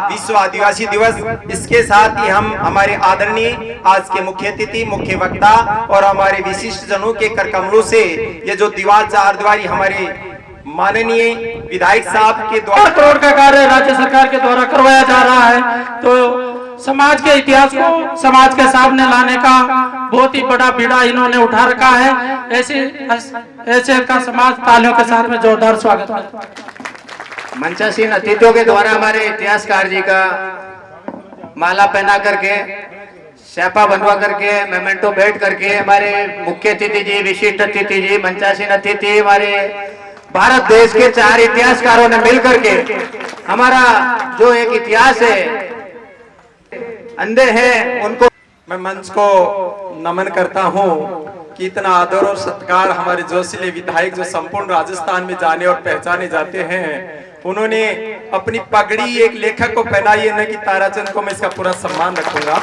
विश्व आदिवासी दिवस। इसके साथ ही हम हमारे आदरणीय आज के मुख्य अतिथि, मुख्य वक्ता और हमारे विशिष्ट जनों के कर कमलों से ये जो दीवार चार दीवारी हमारे माननीय विधायक साहब के द्वारा करोड़ का कार्य राज्य सरकार के द्वारा करवाया जा रहा है, तो समाज के इतिहास को समाज के सामने लाने का बहुत ही बड़ा बीड़ा इन्होंने उठा रखा है। ऐसे का समाज तालियों के साथ में जोरदार स्वागत है। मंचासीन अतिथियों के द्वारा हमारे इतिहासकार जी का माला पहना करके, शैपा बनवा करके, मेमेंटो भेंट करके हमारे मुख्य अतिथि जी, विशिष्ट अतिथि जी, मंचासीन अतिथि हमारे भारत देश के 4 इतिहासकारों ने मिलकर के हमारा जो एक इतिहास है, अंधे हैं उनको मैं मंच को नमन करता हूं कि इतना आदर और सत्कार हमारे जोशीले विधायक जो संपूर्ण राजस्थान में जाने और पहचाने जाते हैं, उन्होंने अपनी पगड़ी एक लेखक को पहनाई है, न कि ताराचंद को। मैं इसका पूरा सम्मान रखूंगा।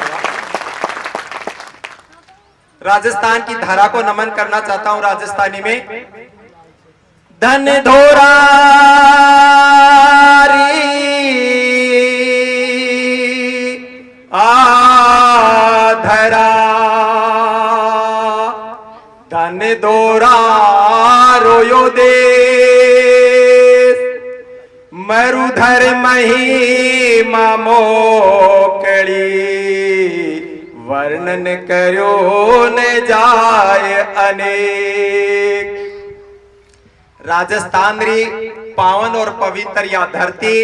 राजस्थान की धारा को नमन करना चाहता हूं राजस्थानी में। धन धोरा आधरा, धन दोरा रोयो देश, मरुधर महिमा मोकड़ी, वर्णन करो न जाय अनेक। राजस्थान री पावन और पवित्र या धरती,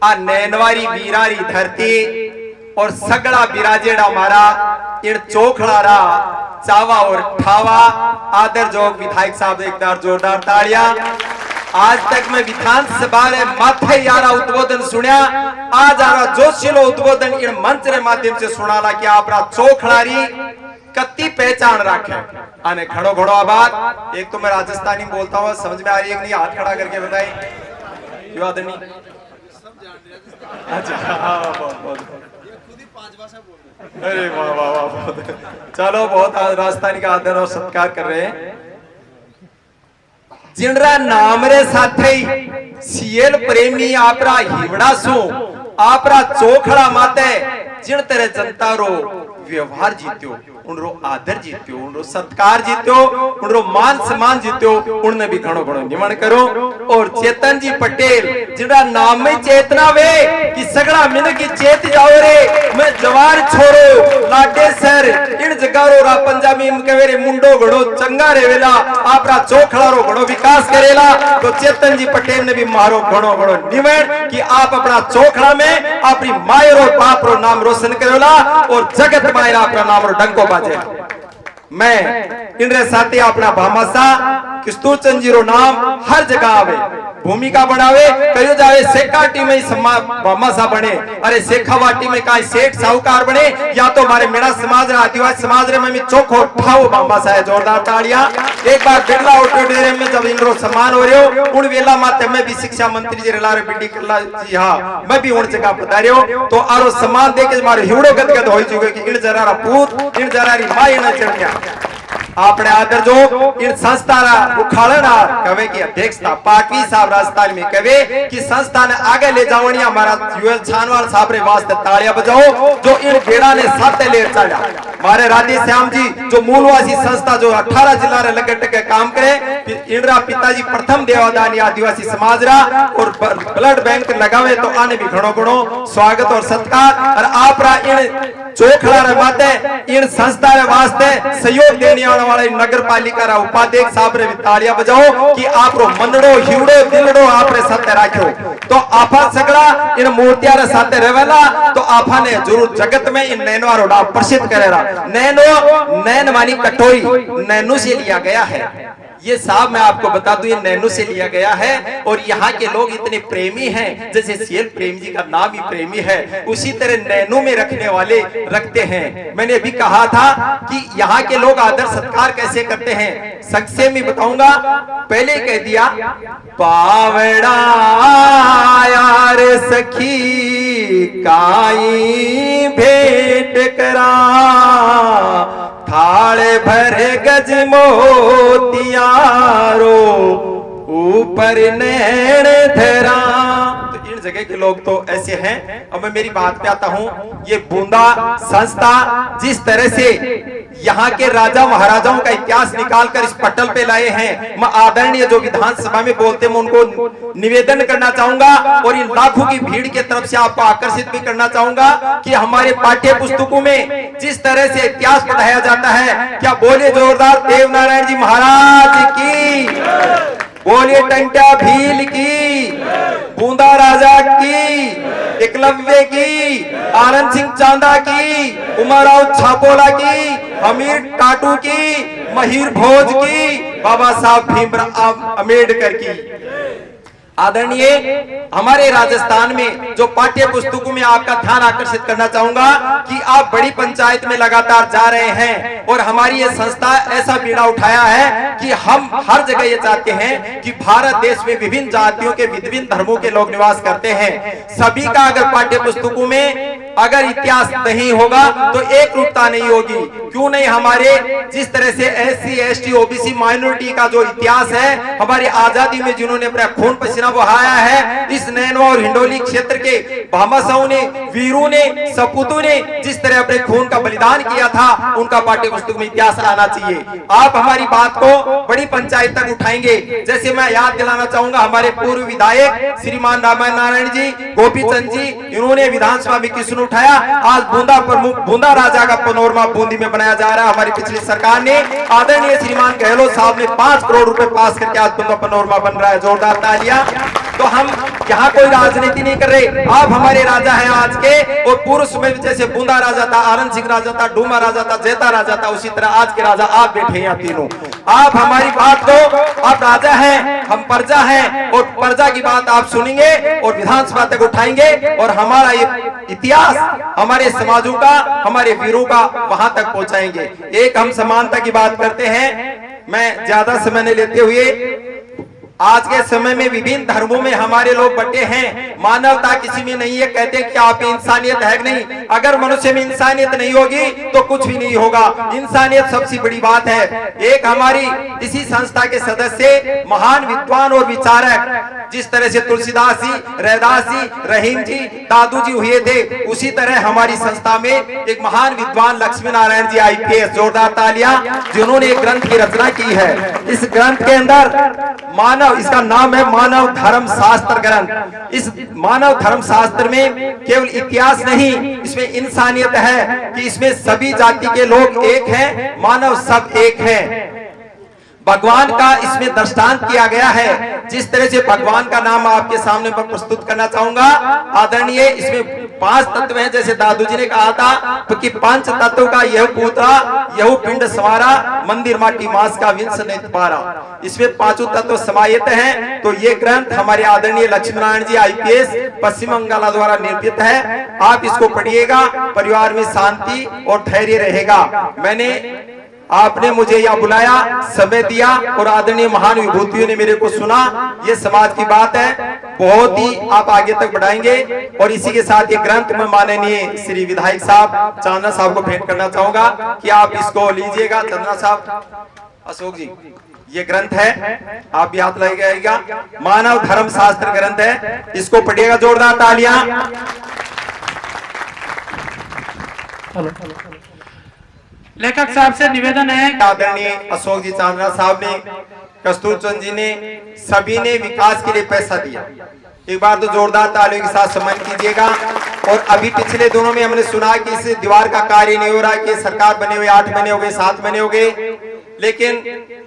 आ नैनवारी वीरारी धरती और सगड़ा बिराजेड़ा मारा इन चोखड़ारा चावा और ठावा। आदर जोग विधायक साहब एक बार जोरदार तालियां। आज तक मैं विधानसभा रे माथे यारा उद्बोधन सुनिया, आज आरा जोशीलो उद्बोधन इन मंच रे माध्यम से सुनाला कि आपरा चोखड़ारी कत्ती पहचान रखे आने खड़ो घड़ो आबाद। एक तो मैं राजस्थानी बोलता हूँ, समझ में आ रही है कि नहीं? हाथ खड़ा करके बताइए। क्यों आदमी? अच्छा, अरे वाह वाह वाह, चलो बहुत राजस्थानी का आदर और सत्कार कर रहे हैं। जिनरा नाम रे साथे सीएल प्रेमी आपरा हिवड़ा सु, आपरा चोखड़ा माते जिन तेरे जनता रो व्यवहार जीत्यो, उनरो आदर जीत्यो, उनरो सत्कार जीत्यो, उनरो मान सम्मान जीत्यो, उनने भी घणो घणो निमन करो। और चेतन जी पटेल जिनका नाम में चेतना वे कि सगड़ा मिन की चेत जाओ रे, मैं जवार छोड़ो लाडे सर इन जगारो रा पंजाबी में कहे रे मुंडो घणो चंगा रेवेला, आपरा चोखड़ा रो घणो विकास करेला। तो चेतन जी पटेल ने भी मारो घणो घणो निमन कि आप अपना चोखड़ा में अपनी माय रो बाप रो नाम रोशन करेला और जगत मायरा अपना नाम रो डंको बाजे। मैं इनरे साथी अपना भामासा किस्तूर चंद जी रो नाम हर जगह आवे, भूमिका बनावे, कयो जावे सेकाटी में भामासा बने, अरे शेखावाटी में काई सेठ साहूकार बने, या तो हमारे मेरा समाज रे आदिवासी समाज रे में चोखो ठाओ भामासा है। जोरदार तालियां। एक बार बिरला ऑडिटोरियम में जब इनरो सम्मान हो रहे उन वेला माते मैं भी शिक्षा मंत्री जी रेलारे बीडी करला जी, हाँ मैं भी उन जगह पधारियो, तो आरो सम्मान देके मारे हिवड़ो गदगद होई चुके कि इन जरारा पूत इन जरारी माई न चढ़िया। आपने आदर जो इन संस्था उखाड़ना कवे की अध्यक्षता पाटवी साहब राजस्थान में कवे कि संस्था ने आगे ले जावनी हमारा यूएल छानवाल साहब रे वास्ते तालियां बजाओ जो इन बेड़ा ने साथे ले चला। हमारे राधे श्याम जी जो मूलवासी संस्था जो 18 जिला रे लगे टके काम करे, इनरा पिताजी प्रथम देवादानी आदिवासी समाज रा और ब्लड बैंक लगावे, तो आने भी घणो घणो स्वागत और सत्कार। और आप रा इन चोखड़ा रे माते इन संस्था रे वास्ते सहयोग देने वाले नगर पालिका रा उपाध्यक्ष साहब रे तालियां बजाओ कि आप रो मनड़ो हिवड़ो दिलड़ो आप रे साथे राख्यो। तो आपा सगड़ा इन मूर्तियां रे साथे रहेला, तो आपा ने जरूर जगत में इन नैनवा रो नाम प्रसिद्ध करेला। नैनो नैन मानी कटोरी नैनो से लिया गया है, ये साहब मैं आपको बता दूं ये नैनो से लिया गया है। और यहाँ के लोग इतने प्रेमी हैं, जैसे सीएल प्रेम जी का नाम ही प्रेमी है, उसी तरह नैनो में रखने वाले रखते हैं। मैंने भी कहा था कि यहाँ के लोग आदर सत्कार कैसे करते हैं, संक्षेप में बताऊंगा। पहले कह दिया पावड़ा यार सखी काई भेंट करा, थाले भरे गज मोतियारो ऊपर नैन धरा। तो इन जगह जगह के लोग तो ऐसे हैं। अब मैं मेरी बात पे आता हूँ। ये बूंदा संस्था जिस तरह से यहाँ के राजा महाराजाओं का इतिहास निकालकर इस पटल पे लाए हैं, मैं आदरणीय जो विधानसभा में बोलते हैं मैं उनको निवेदन करना चाहूंगा और इन लाखों की भीड़ के तरफ से आपको आकर्षित भी करना चाहूंगा कि हमारे पाठ्य पुस्तकों में जिस तरह से इतिहास पढ़ाया जाता है, क्या बोले जोरदार देवनारायण जी महाराज की, बोलिए टंट्या भील की, बूंदा राजा की, एकलव्य की, आनंद सिंह चांदा की, उमराव छापोला की, अमीर टाटू की, महिर भोज की, बाबा साहब भीमराव अम्बेडकर की। आदरणीय हमारे राजस्थान में जो पाठ्य पुस्तकों में आपका ध्यान आकर्षित करना चाहूंगा कि आप बड़ी पंचायत में लगातार जा रहे हैं और हमारी ये संस्था ऐसा बीड़ा उठाया है कि हम हर जगह ये चाहते हैं कि भारत देश में विभिन्न जातियों के विभिन्न धर्मों के लोग निवास करते हैं। सभी का अगर पाठ्य पुस्तकों में अगर इतिहास नहीं होगा तो एक रूपता नहीं होगी। क्यों नहीं, हमारे जिस तरह से SC ST OBC माइनॉरिटी का जो इतिहास है, हमारी आजादी में जिन्होंने अपना खून पसीना बहाया है, इस नैनवा और हिंडोली क्षेत्र के भामाशाहों ने, वीरों ने, सपूतों ने जिस तरह अपने खून का बलिदान किया था, उनका पाठ्य पुस्तक में इतिहास आना चाहिए। आप हमारी बात को बड़ी पंचायत तक उठाएंगे। जैसे मैं याद दिलाना चाहूंगा, हमारे पूर्व विधायक श्रीमान रामायण नारायण जी, गोपीचंद जी, इन्होंने विधानसभा में किसने उठाया, आज बूंदा राजा का पनोरमा बूंदी में बनाया जा रहा है। हमारी पिछली सरकार ने, आदरणीय श्रीमान गहलोत साहब ने 5 करोड़ रुपए पास करके आज बूंदा पनोरमा बन रहा है। जोरदार तालियां। तो हम यहाँ कोई राजनीति नहीं कर रहे, आप हमारे राजा हैं आज के, और पूर्व समय में जैसे बूंदा राजा था, आनंद सिंह राजा था, डूमा राजा था, जेता राजा था, उसी तरह आज के राजा आप बैठे हैं तीनों। आप हमारी बात को, आप राजा हैं, हम प्रजा हैं, और प्रजा की बात आप सुनेंगे और विधानसभा तक उठाएंगे और हमारा ये इतिहास, हमारे समाजों का, हमारे वीरों का वहां तक पहुंचाएंगे। एक हम समानता की बात करते हैं, मैं ज्यादा समय नहीं लेते हुए, आज के समय में विभिन्न धर्मों में हमारे लोग बटे हैं, मानवता किसी में नहीं है। कहते हैं कि आप में इंसानियत है नहीं, अगर मनुष्य में इंसानियत नहीं होगी तो कुछ भी नहीं होगा। इंसानियत सबसे बड़ी बात है। एक हमारी इसी संस्था के सदस्य महान विद्वान और विचारक, जिस तरह से तुलसीदास जी, रैदास जी, रहीम जी, दादू जी हुए थे, उसी तरह हमारी संस्था में एक महान विद्वान लक्ष्मी नारायण जी IPS, जोरदार तालियां, जिन्होंने एक ग्रंथ की रचना की है। इस ग्रंथ के अंदर इसका नाम है मानव धर्म शास्त्र ग्रंथ। इस मानव धर्म शास्त्र में केवल इतिहास नहीं, इसमें इंसानियत है कि इसमें सभी जाति के लोग एक हैं, मानव सब एक हैं। भगवान का इसमें दृष्टांत किया गया है। जिस तरह से भगवान का नाम आपके सामने मैं प्रस्तुत करना चाहूंगा। आदरणीय, इसमें 5 तत्व हैं, जैसे दादू जी ने कहा था कि 5 तत्व का यह पूतरा, यह पिंड सवारा, मंदिर माटी मास का विंस नहीं पारा। इसमें 5 तत्व समाहित हैं। तो ये ग्रंथ हमारे आदरणीय लक्ष्मी नारायण जी IPS पश्चिम बंगाल द्वारा निर्मित है। आप इसको पढ़िएगा, परिवार में शांति और धैर्य रहेगा। आपने मुझे यहाँ बुलाया, समय दिया और आदरणीय महान विभूतियों ने मेरे को सुना। ये समाज की बात है, बहुत ही आप आगे तक बढ़ाएंगे। और इसी के साथ ये ग्रंथ में माननीय श्री विधायक साहब चांदना साहब को भेंट करना चाहूंगा कि आप इसको लीजिएगा। चांदना साहब, अशोक जी, ये ग्रंथ है, आप भी हाथ लगाइएगा। मानव धर्म शास्त्र ग्रंथ है, इसको पढ़िएगा। जोरदार तालियां। लेखक साहब से निवेदन है, आदरणीय अशोक जी चांदना साहब ने, कस्तूर चंद जी ने, सभी ने विकास के लिए पैसा दिया। एक बार तो जोरदार तालियों के साथ सम्मान कीजिएगा। और अभी पिछले दिनों में हमने सुना कि इस दीवार का कार्य नहीं हो रहा, कि सरकार बने हुए 8 महीने हो गए, 7 महीने हो गए, लेकिन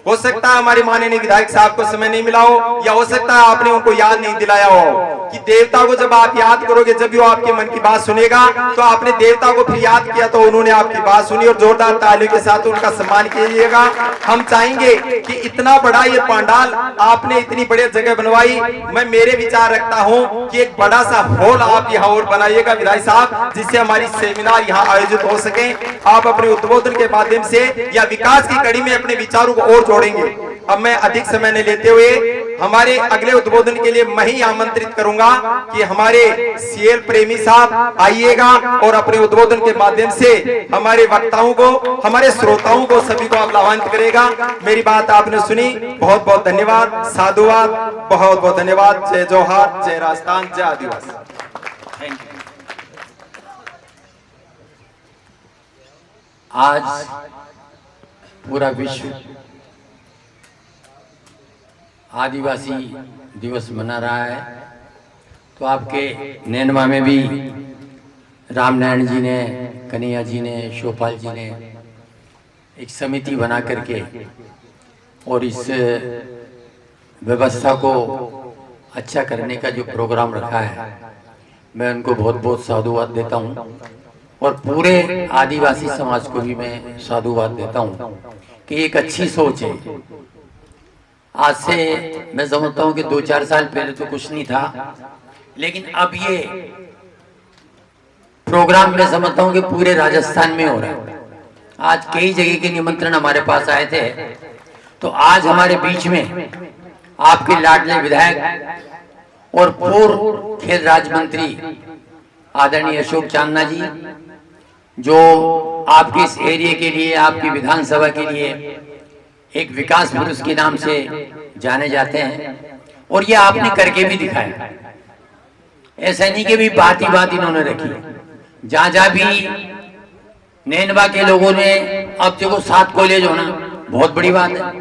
हो सकता है हमारे माननीय विधायक साहब को समय नहीं मिला हो, या हो सकता है आपने उनको याद नहीं दिलाया हो कि देवता को जब आप याद करोगे, जब भी वो आपके मन की बात सुनेगा, तो आपने देवता को फिर याद किया तो उन्होंने आपकी बात सुनी। और जोरदार तालियों के साथ उनका सम्मान कीजिएगा। हम चाहेंगे कि इतना बड़ा ये पंडाल आपने इतनी बड़ी जगह बनवाई, मैं मेरे विचार रखता हूँ कि एक बड़ा सा हॉल आप यहाँ और बनाइएगा विधायक साहब, जिससे हमारी सेमिनार यहाँ आयोजित हो सके। आप अपने उद्बोधन के माध्यम से या विकास की कड़ी में अपने विचारों को और जोड़ेंगे। अब मैं अधिक समय नहीं लेते हुए हमारे अगले उद्बोधन के लिए मैं ही आमंत्रित करूंगा कि हमारे CL प्रेमी साहब आइएगा और अपने उद्बोधन के माध्यम से हमारे वक्ताओं को, हमारे श्रोताओं को, सभी को आप लाभान्वित करेगा। मेरी बात आपने सुनी, बहुत बहुत धन्यवाद, साधुवाद, बहुत बहुत धन्यवाद। जय जोहार, जय राजस्थान, जय आदिवासी। Thank you. आज पूरा विश्व आदिवासी दिवस मना रहा है, तो आपके नैनवा में भी रामनारायण जी ने, कन्हैया जी ने, शिवपाल जी ने एक समिति बना करके और इस व्यवस्था को अच्छा करने का जो प्रोग्राम रखा है, मैं उनको बहुत बहुत साधुवाद देता हूँ और पूरे आदिवासी समाज को भी मैं साधुवाद देता हूँ कि एक अच्छी सोच है। आज से मैं समझता हूँ कि 2-4 साल पहले तो कुछ नहीं था, लेकिन अब ये प्रोग्राम मैं समझता हूँ कि पूरे राजस्थान में हो रहा है। आज कई जगह के निमंत्रण हमारे पास आए थे, तो आज हमारे बीच में आपके लाडले विधायक और पूर्व खेल राज्य मंत्री आदरणीय अशोक चांदना जी, जो आपके इस एरिया के लिए, आपकी विधानसभा के लिए एक विकास पुरुष के नाम से जाने जाते हैं, और ये आपने करके भी दिखाया। ऐसा नहीं कि भी बात ही बात इन्होंने रखी, जहां जहां भी नैनवा के लोगों ने, अब देखो 7 कॉलेज होना बहुत बड़ी बात है,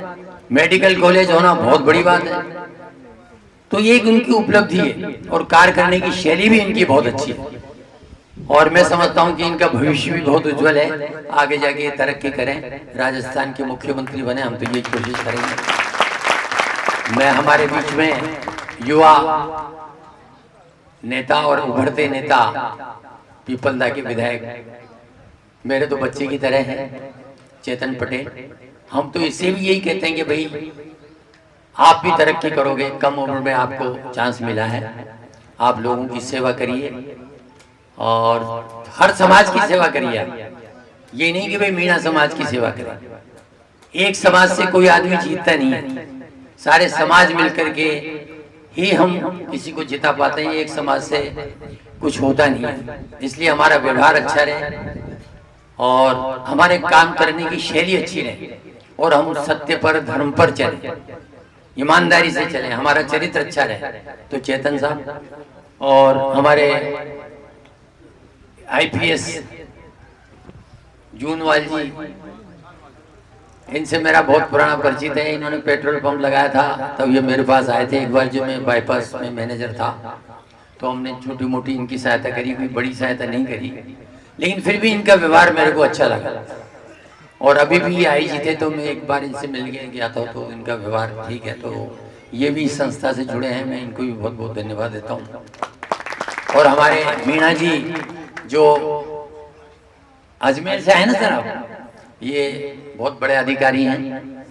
मेडिकल कॉलेज होना बहुत बड़ी बात है, तो ये एक उनकी उपलब्धि है और कार्य करने की शैली भी इनकी बहुत अच्छी है और मैं समझता हूं कि इनका भविष्य भी बहुत उज्जवल है। आगे जाके ये तरक्की करें, राजस्थान के मुख्यमंत्री बने, हम तो ये कोशिश करेंगे। मैं हमारे बीच में युवा नेता और उभरते नेता पीपलदा के विधायक मेरे तो बच्चे की तरह हैं, चेतन पटेल। हम तो इससे भी यही कहते हैं कि भाई आप भी तरक्की करोगे, कम उम्र में आपको चांस मिला है, आप लोगों की सेवा करिए और हर समाज की सेवा करिए। ये नहीं कि भाई मीणा समाज की सेवा करें। एक समाज से कोई आदमी जीतता नहीं है, सारे समाज मिलकर के ही हम किसी को जिता पाते हैं। एक समाज से कुछ होता नहीं है, इसलिए हमारा व्यवहार अच्छा रहे और हमारे काम करने की शैली अच्छी रहे और हम सत्य पर, धर्म पर चले, ईमानदारी से चले, हमारा चरित्र अच्छा रहे। तो चेतन साहब और हमारे आईपीएस जूनवाल जी, इनसे मेरा बहुत पुराना परिचित है। इन्होंने पेट्रोल पंप लगाया था तब ये मेरे पास आए थे एक बार, जो मैं बाईपास में मैनेजर था, तो हमने छोटी मोटी इनकी सहायता करी, कोई बड़ी सहायता नहीं करी, लेकिन फिर भी इनका व्यवहार मेरे को अच्छा लगा। और अभी भी आई जी थे तो मैं एक बार इनसे मिल गया था, तो इनका व्यवहार ठीक है। तो ये भी इस संस्था से जुड़े हैं, मैं इनको भी बहुत बहुत धन्यवाद देता हूँ। और हमारे मीणा जी जो अजमेर से है ना सर, आप ये बहुत बड़े अधिकारी हैं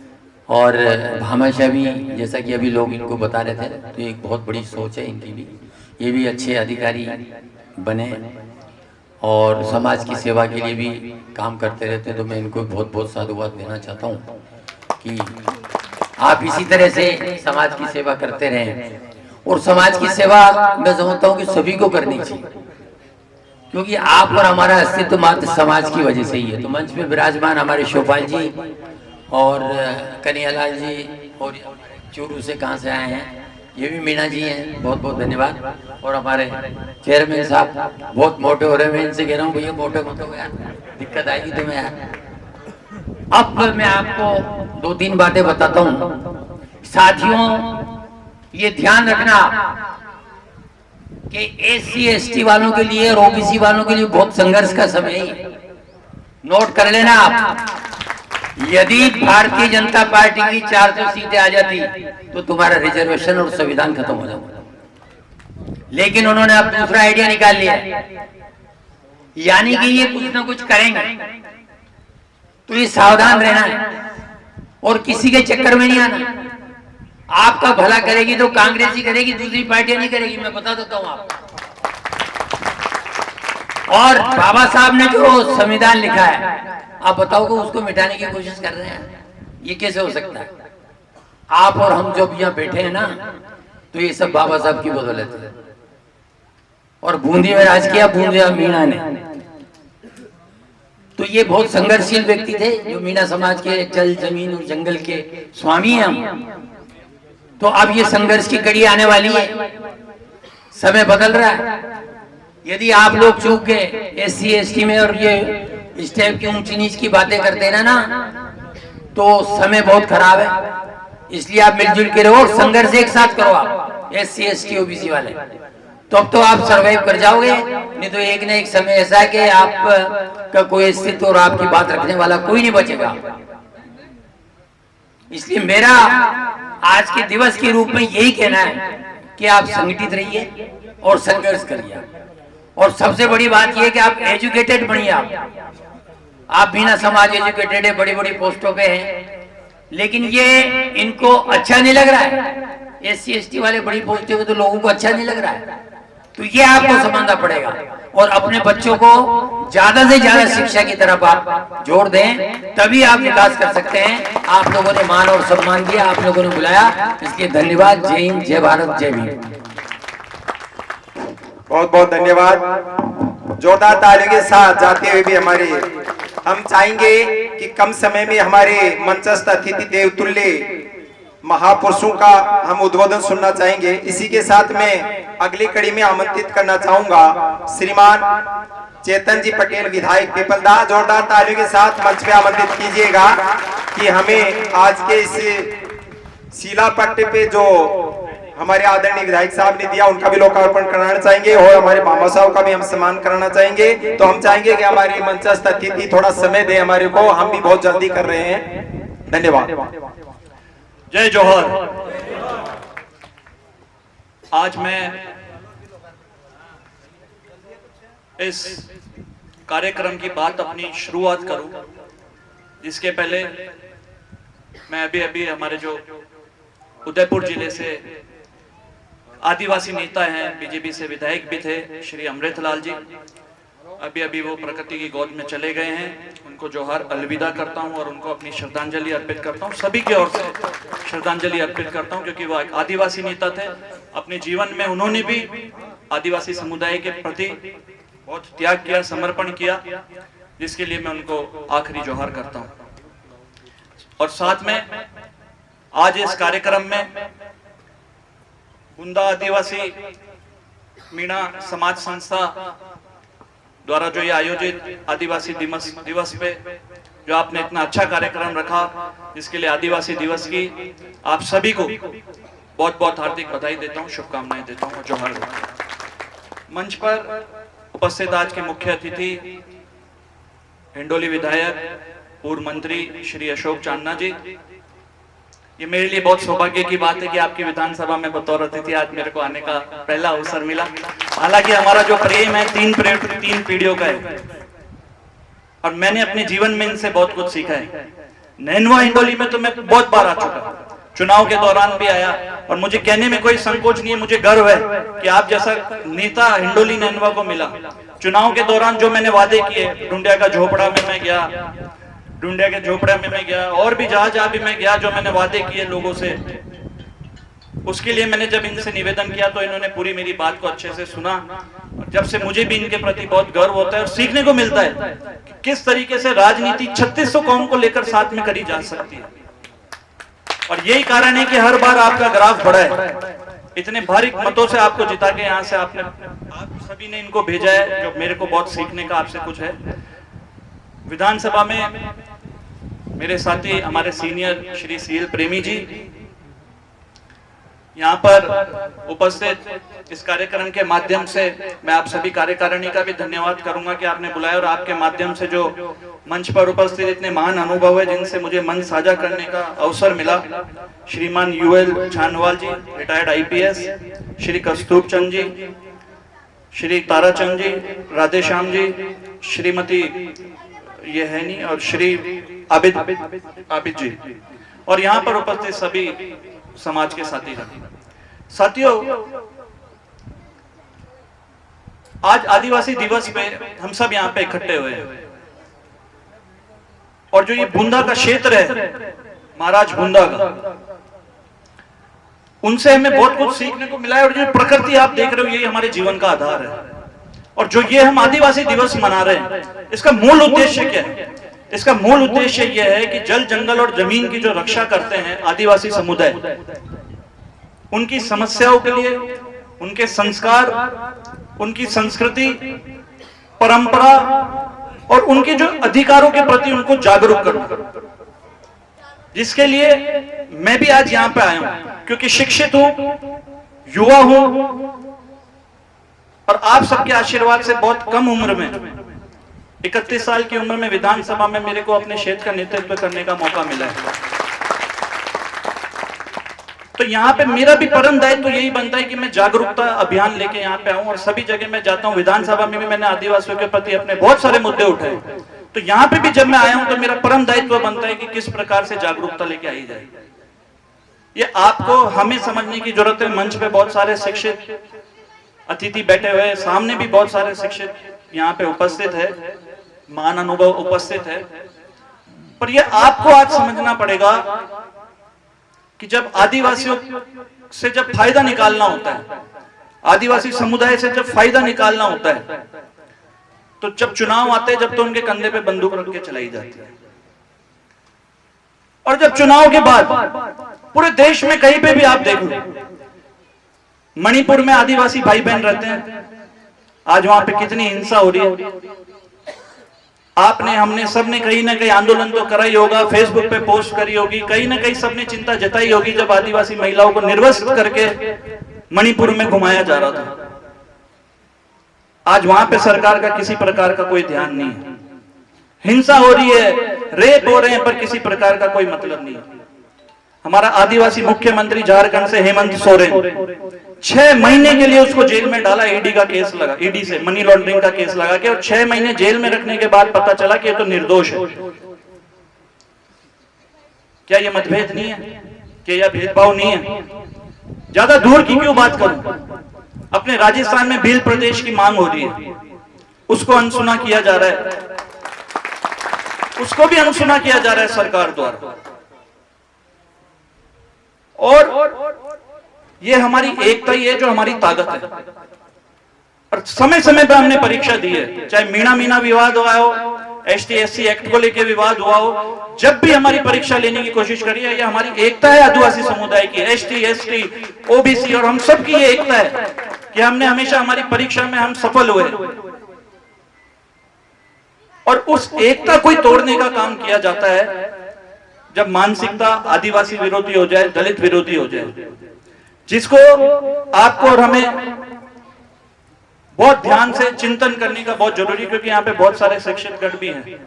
और भामाशाह भी, जैसा कि अभी लोग इनको बता रहे थे, तो एक बहुत बड़ी सोच है इनकी भी, ये भी अच्छे अधिकारी बने और समाज की सेवा के लिए भी काम करते रहते हैं। तो मैं इनको बहुत बहुत साधुवाद देना चाहता हूँ कि आप इसी तरह से समाज की सेवा करते रहें। और समाज की सेवा मैं समझता हूँ कि सभी को करनी चाहिए, क्योंकि आप और हमारा अस्तित्व मात्र समाज की वजह से ही है। तो मंच में विराजमान हमारे शिवपाल जी और कन्हैयालाल जी और चूरू से कहाँ से आए हैं, ये भी मीणा जी हैं, बहुत बहुत धन्यवाद। और हमारे चेयरमैन साहब बहुत मोटे हो रहे हैं, मैं इनसे कह रहा हूँ भैया मोटे मत हो यार, दिक्कत आएगी तुम्हें यार। अब मैं आपको 2-3 बातें बताता हूँ। साथियों, ये ध्यान रखना कि एससी एसटी वालों के लिए और ओबीसी वालों के लिए बहुत संघर्ष का समय है। नोट कर लेना आप, यदि भारतीय जनता पार्टी की 400 सीटें आ जाती तो तुम्हारा रिजर्वेशन और संविधान खत्म हो जाता, लेकिन उन्होंने अब दूसरा आइडिया निकाल लिया, यानी कि ये कुछ ना कुछ करेंगे। तो ये सावधान रहना है और किसी के चक्कर में नहीं आना। आपका भला करेगी तो कांग्रेस ही करेगी, दूसरी पार्टियां नहीं करेगी, मैं बता देता हूं आपको। और बाबा साहब ने जो संविधान लिखा है, आप बताओ कि उसको मिटाने की कोशिश कर रहे हैं, ये कैसे हो सकता है? आप और हम जो यहाँ बैठे हैं ना, तो ये सब बाबा साहब की बदौलत है। और बूंदी में राज किया बूंदिया मीणा ने, तो ये बहुत संघर्षशील व्यक्ति थे, जो मीणा समाज के जल जमीन और जंगल के स्वामी हैं हम। तो अब ये संघर्ष की कड़ी आने वाली है, समय बदल रहा है यदि आप लोग चूक गए SC ST में और ये इस टाइप की ऊंची नीच की बातें करते ना तो समय बहुत खराब है। इसलिए आप मिलजुल के रहो, संघर्ष एक साथ करो आप SC ST OBC वाले, तो अब तो आप सरवाइव कर जाओगे। नहीं तो एक न एक समय ऐसा है कि आप का कोई अस्तित्व और आपकी बात रखने वाला कोई नहीं बचेगा। इसलिए मेरा आज के दिवस के रूप में यही कहना है कि आप संगठित रहिए और संघर्ष करिए। और सबसे बड़ी बात यह है कि आप एजुकेटेड बनिए। आप बिना समाज एजुकेटेड है, बड़ी बड़ी पोस्टों पे हैं, लेकिन ये इनको अच्छा नहीं लग रहा है। SC ST वाले बड़ी पोस्टों पे तो लोगों को अच्छा नहीं लग रहा है, तो ये आपको समझना पड़ेगा और अपने बच्चों को ज्यादा से ज्यादा शिक्षा की तरफ आप जोड़ दें, तभी आप विकास कर सकते हैं। आप लोगों ने मान और सम्मान दिया, आप लोगों ने बुलाया, इसलिए धन्यवाद। जय हिंद, जय भारत, जय भीम। बहुत बहुत धन्यवाद। जोरदार तालियों के साथ जाते हुए भी हम चाहेंगे कि कम समय में हमारे मंचस्थ अतिथि देवतुल्य महापुरुषों का हम उद्बोधन सुनना चाहेंगे। इसी के साथ में अगली कड़ी में आमंत्रित करना चाहूंगा श्रीमान चेतन जी पटेल, विधायक पीपलदा। जोरदार तालियों के साथ मंच पे आमंत्रित कीजिएगा कि हमें आज के इस शिलापट्ट पे जो हमारे आदरणीय विधायक साहब ने दिया, उनका भी लोकार्पण कराना चाहेंगे और हमारे बाबा साहब का भी हम सम्मान कराना चाहेंगे। तो हम चाहेंगे कि हमारे मंचस्थ अतिथि थोड़ा समय दे हमारे को, हम भी बहुत जल्दी कर रहे हैं। धन्यवाद। जय जोहर। आज मैं इस कार्यक्रम की बात अपनी शुरुआत करूं, जिसके पहले मैं अभी हमारे जो उदयपुर जिले से आदिवासी नेता हैं, बीजेपी से विधायक भी थे, श्री अमृतलाल जी, अभी वो प्रकृति की गोद में चले गए हैं। उनको जोहार अलविदा करता हूं और उनको अपनी श्रद्धांजलि अर्पित करता हूं, सभी की ओर से श्रद्धांजलि अर्पित करता हूं, क्योंकि वो एक आदिवासी नेता थे। अपने जीवन में उन्होंने भी आदिवासी समुदाय के प्रति बहुत त्याग किया, समर्पण किया, जिसके लिए मैं उनको आखिरी जोहार करता हूं। और साथ में आज इस कार्यक्रम में बुंदा आदिवासी मीणा समाज संस्था द्वारा जो ये आयोजित आदिवासी दिवस पे जो आपने इतना अच्छा कार्यक्रम रखा, जिसके लिए आदिवासी दिवस की आप सभी को बहुत बहुत हार्दिक बधाई देता हूँ, शुभकामनाएं देता हूँ, जोहार देता हूँ। मंच पर उपस्थित आज के मुख्य अतिथि हिंडोली विधायक पूर्व मंत्री श्री अशोक चांदना जी, ये मेरे लिए बहुत सौभाग्य की बात है कि आपकी विधानसभा में बतौर अतिथि आज मेरे को आने का पहला अवसर मिला। हालांकि हमारा जो प्रेम है तीन पीढ़ियों का है और मैंने अपने जीवन में इनसे बहुत कुछ सीखा है। नैनवा हिंडोली में तो मैं बहुत बार आ चुका, चुनाव के दौरान भी आया, और मुझे कहने में कोई संकोच नहीं है, मुझे गर्व है कि आप जैसा नेता हिंडोली नैनवा को मिला। चुनाव के दौरान जो मैंने वादे किए, ढूंढिया का झोपड़ा में मैं गया, ढूंढिया के झोपड़े में मैं गया, और भी जहां भी मैं गया, जो मैंने वादे किए लोगों से, उसके लिए मैंने जब इनसे निवेदन किया तो इन्होंने पूरी मेरी बात को अच्छे से सुना। जब से मुझे भी इनके प्रति बहुत गर्व होता है और सीखने को मिलता है कि किस तरीके से राजनीति 3600 कौम को लेकर साथ में करी जा सकती है। और यही कारण है कि हर बार आपका ग्राफ बढ़ा है। इतने भारी मतों से आपको जिता के यहाँ से आप सभी ने इनको भेजा है, जो मेरे को बहुत सीखने का आपसे कुछ है। विधानसभा में मेरे साथी हमारे सीनियर श्री सीएल प्रेमी जी यहाँ पर उपस्थित, इस कार्यक्रम के माध्यम से मैं आप सभी कार्यकारिणी का भी धन्यवाद करूंगा कि आपने बुलाया और आपके माध्यम से जो मंच पर उपस्थित इतने महान अनुभव है जिनसे मुझे मंच साझा करने का अवसर मिला। श्रीमान यूएल छानवाल जी, रिटायर्ड आईपीएस, श्री कस्तूर चंद जी, श्री ताराचंद जी, राधेश्याम जी, श्रीमती ये है नहीं, और श्री आबिद जी, और यहाँ पर उपस्थित सभी समाज के साथियों, आज आदिवासी दिवस पे हम सब यहाँ पे इकट्ठे हुए हैं, और जो ये बुंदा का क्षेत्र है, महाराज बुंदा का, उनसे हमें बहुत कुछ सीखने को मिला है। और जो प्रकृति आप देख रहे हो, यही हमारे जीवन का आधार है। और जो ये हम आदिवासी दिवस मना रहे हैं, इसका मूल उद्देश्य क्या है? इसका मूल उद्देश्य यह है कि जल, जंगल और जमीन की जो रक्षा करते हैं आदिवासी समुदाय, उनकी समस्याओं के लिए, उनके संस्कार उनकी संस्कृति, परंपरा और उनके जो अधिकारों के प्रति उनको जागरूक करूं, जिसके लिए मैं भी आज यहां पे आया हूं, क्योंकि शिक्षित हूं, युवा हूं और आप सबके आशीर्वाद से बहुत कम उम्र में 31 साल की उम्र में विधानसभा में मेरे को अपने क्षेत्र का नेतृत्व करने का मौका मिला है। तो यहाँ पे मेरा भी परम दायित्व तो यही बनता है कि मैं जागरूकता अभियान लेके यहाँ पे आऊं और सभी जगह मैं जाता हूँ। विधानसभा में भी मैंने आदिवासियों के प्रति अपने बहुत सारे मुद्दे उठाए, तो यहाँ पे भी जब मैं आया हूं तो मेरा परम दायित्व बनता है कि किस प्रकार से जागरूकता लेके आई जाए। ये आपको हमें समझने की जरूरत है। मंच पे बहुत सारे शिक्षित अतिथि बैठे हुए, सामने भी बहुत सारे शिक्षित यहाँ पे उपस्थित है, महान अनुभव उपस्थित है, पर ये आपको आज समझना पड़ेगा कि जब आदिवासियों से जब फायदा निकालना होता है, आदिवासी समुदाय से जब फायदा निकालना होता है, तो जब चुनाव आते हैं जब तो उनके कंधे पे बंदूक रख के चलाई जाती है, और जब चुनाव के बाद पूरे देश में कहीं पे भी आप देख लो, मणिपुर में आदिवासी भाई बहन रहते हैं, आज वहां पे कितनी हिंसा हो रही है। आपने, हमने, सबने कहीं ना कहीं आंदोलन तो करा ही होगा, फेसबुक पे पोस्ट करी होगी, कहीं ना कहीं सबने चिंता जताई होगी जब आदिवासी महिलाओं को निर्वस्त्र करके मणिपुर में घुमाया जा रहा था। आज वहां पे सरकार का किसी प्रकार का कोई ध्यान नहीं है, हिंसा हो रही है, रेप हो रहे हैं, पर किसी प्रकार का कोई मतलब नहीं है। हमारा आदिवासी मुख्यमंत्री झारखंड से हेमंत सोरेन 6 महीने के लिए उसको जेल में डाला, ईडी का केस लगा, ईडी से मनी लॉन्ड्रिंग का केस लगा के, और 6 महीने जेल में रखने के बाद पता चला कि ये तो निर्दोष है। क्या ये मतभेद नहीं है? क्या यह भेदभाव नहीं है? ज्यादा दूर की क्यों बात करूं? अपने राजस्थान में भील प्रदेश की मांग हो रही है, उसको अनसुना किया जा रहा है, उसको भी अनसुना किया जा रहा है सरकार द्वारा। और ये हमारी एकता ही है जो हमारी ताकत है। और समय समय पर हमने परीक्षा दी है, चाहे मीणा विवाद हुआ हो, ST/SC एक्ट को लेकर विवाद हुआ हो, जब भी हमारी परीक्षा लेने की कोशिश करी है, ये हमारी एकता है आदिवासी समुदाय की, ST, ST, OBC और हम सब की ये एकता है कि हमने हमेशा हमारी परीक्षा में हम सफल हुए। और उस एकता को तोड़ने का काम किया जाता है जब मानसिकता आदिवासी विरोधी हो जाए, दलित विरोधी हो जाए, जिसको आपको और हमें बहुत ध्यान से चिंतन करने का बहुत जरूरी, क्योंकि यहाँ पे बहुत सारे शिक्षित गण भी हैं,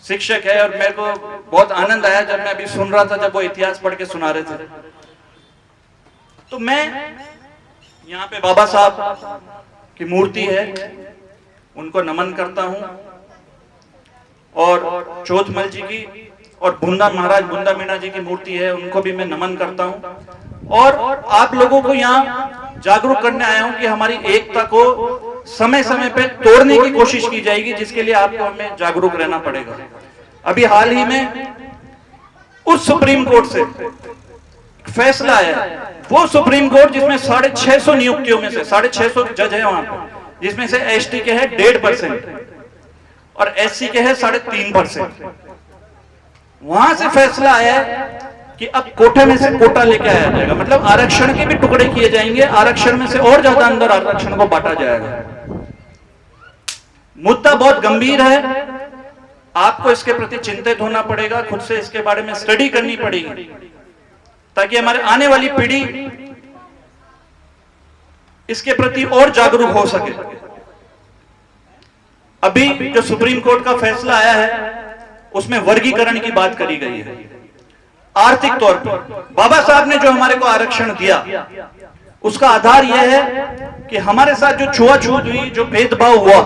शिक्षक है। और मेरे को बहुत आनंद आया जब मैं अभी सुन रहा था, जब वो इतिहास पढ़ के सुना रहे थे, तो मैं यहाँ पे बाबा साहब की मूर्ति है, उनको नमन करता हूं, और चौथमल जी की और बुंदा महाराज बुंदा मीणा जी की मूर्ति है, उनको भी मैं नमन करता हूं। और आप लोगों को यहाँ जागरूक करने आया हूं कि हमारी एकता को समय समय पे तोड़ने की कोशिश की जाएगी, जिसके लिए आपको हमें जागरूक रहना पड़ेगा। अभी हाल ही में उस सुप्रीम कोर्ट से फैसला आया, वो सुप्रीम कोर्ट जिसमें 650 नियुक्तियों में से 650 जज है वहां पे, जिसमें से ST के है 1.5% और SC के है 3.5%। वहां से फैसला आया कि अब कोटे में से कोटा लेके आया जाएगा, मतलब आरक्षण के भी टुकड़े किए जाएंगे, आरक्षण में से और ज्यादा अंदर आरक्षण को बांटा जाएगा। मुद्दा बहुत गंभीर है, आपको इसके प्रति चिंतित होना पड़ेगा, खुद से इसके बारे में स्टडी करनी पड़ेगी, ताकि हमारे आने वाली पीढ़ी इसके प्रति और जागरूक हो सके। अभी जो सुप्रीम कोर्ट का फैसला आया है उसमें वर्गीकरण की बात करी गई है। आर्थिक तौर पर बाबा साहब ने जो हमारे को आरक्षण दिया, उसका आधार यह है कि हमारे साथ जो छुआछूत हुई, जो भेदभाव हुआ,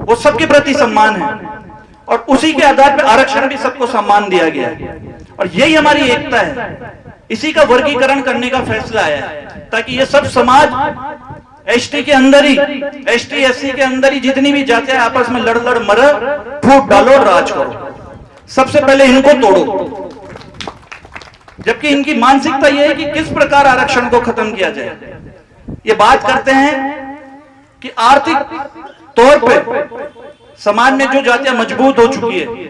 वो सबके प्रति सम्मान है, और उसी के आधार पर आरक्षण भी सबको सम्मान दिया गया है। और यही हमारी एकता है, इसी का वर्गीकरण करने का फैसला आया है, ताकि ये सब समाज ST के अंदर ही, ST SC के अंदर ही जितनी भी जातियां आपस में लड़ मर, फूट डालो, राज करो। सबसे पहले इनको तोड़ो, जबकि इनकी मानसिकता यह है कि किस प्रकार आरक्षण को खत्म किया जाए। ये बात करते हैं कि आर्थिक तौर पे समाज में जो जातियां मजबूत हो चुकी है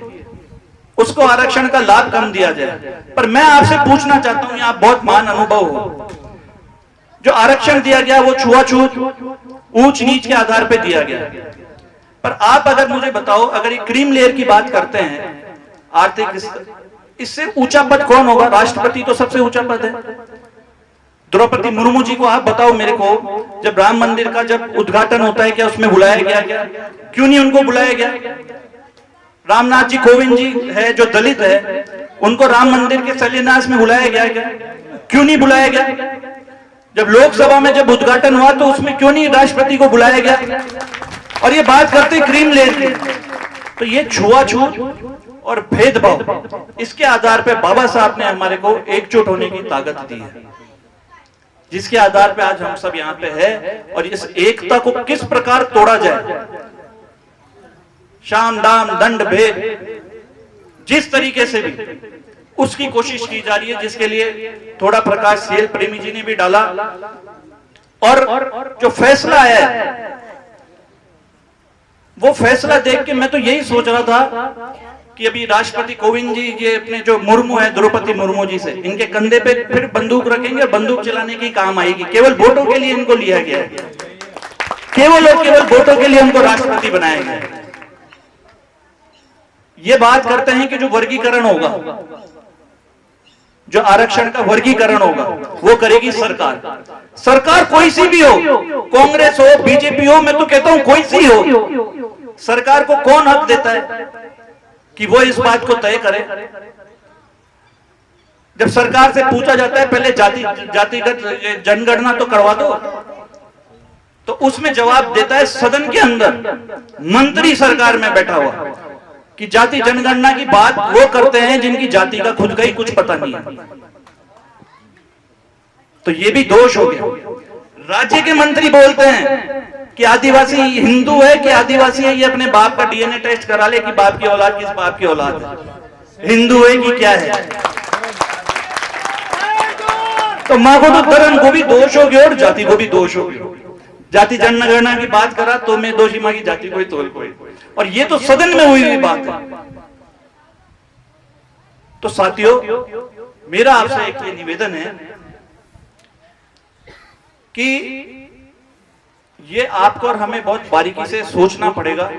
उसको आरक्षण का लाभ कम दिया जाए। पर मैं आपसे पूछना चाहता हूं, आप बहुत महान अनुभव हो, जो आरक्षण दिया गया वो छुआछूत ऊंच नीच के आधार पे दिया गया। पर आप अगर मुझे बताओ, अगर ये क्रीम लेयर की बात करते हैं आर्थिक, इससे ऊंचा पद कौन होगा? राष्ट्रपति तो सबसे ऊंचा पद है। द्रौपदी मुर्मू जी को आप बताओ मेरे को, जब राम मंदिर का जब उद्घाटन होता है क्या उसमें बुलाया गया? क्या क्यों नहीं उनको बुलाया गया? रामनाथ जी कोविंद जी है जो दलित है, उनको राम मंदिर के शिलान्यास में बुलाया गया? क्या क्यों नहीं बुलाया गया? जब लोकसभा में जब उद्घाटन हुआ तो उसमें क्यों नहीं राष्ट्रपति को बुलाया गया? और ये बात करते क्रीम लेयर की, तो ये छुआछूत और भेदभाव, इसके आधार पे बाबा साहब ने हमारे को एकजुट होने की ताकत दी है, जिसके आधार पे आज हम सब यहाँ पे है। और इस एकता को किस प्रकार तोड़ा जाए, शाम दाम दंड भेद जिस तरीके से भी उसकी कोशिश की जा रही है, जिसके लिए थोड़ा प्रकाश सीएल प्रेमी जी ने भी डाला। और जो फैसला है वो फैसला देख के मैं तो यही सोच रहा था कि अभी राष्ट्रपति कोविंद जी ये अपने जो मुर्मू है, द्रौपदी मुर्मू जी से, इनके कंधे पे फिर बंदूक रखेंगे, बंदूक चलाने की काम आएगी। केवल वोटों के लिए इनको लिया गया है, केवल और केवल वोटों के लिए उनको राष्ट्रपति बनाया गया है। ये बात करते हैं कि जो वर्गीकरण होगा, जो आरक्षण का वर्गीकरण होगा, वो करेगी सरकार। सरकार कोई सी भी हो, कांग्रेस हो, बीजेपी हो, मैं तो कहता हूं कोई सी हो, सरकार को कौन हक देता है कि वो इस बात को तय करे? जब सरकार से पूछा जाता है पहले जातिगत जनगणना तो करवा दो, तो उसमें जवाब देता है सदन के अंदर मंत्री सरकार में बैठा हुआ कि जाति जनगणना की बात वो करते हैं जिनकी जाति का खुद का ही कुछ पता नहीं है। तो ये भी दोष हो गया। राज्य के मंत्री बोलते हैं कि आदिवासी हिंदू है कि आदिवासी है, ये अपने बाप का डीएनए टेस्ट करा ले कि बाप की औलाद किस बाप की औलाद है, हिंदू है कि क्या है। तो माँ को तो धर्म को भी दोष हो गया और जाति को भी दोष हो गया। जाति जनगणना की बात करा तो मैं दोषी माँ की जाति को ही तोल कोई, और ये तो सदन में हुई बात है। तो साथियों, मेरा आपसे एक ये निवेदन है कि ये आपको और हमें बहुत बारीकी से सोचना पड़ेगा।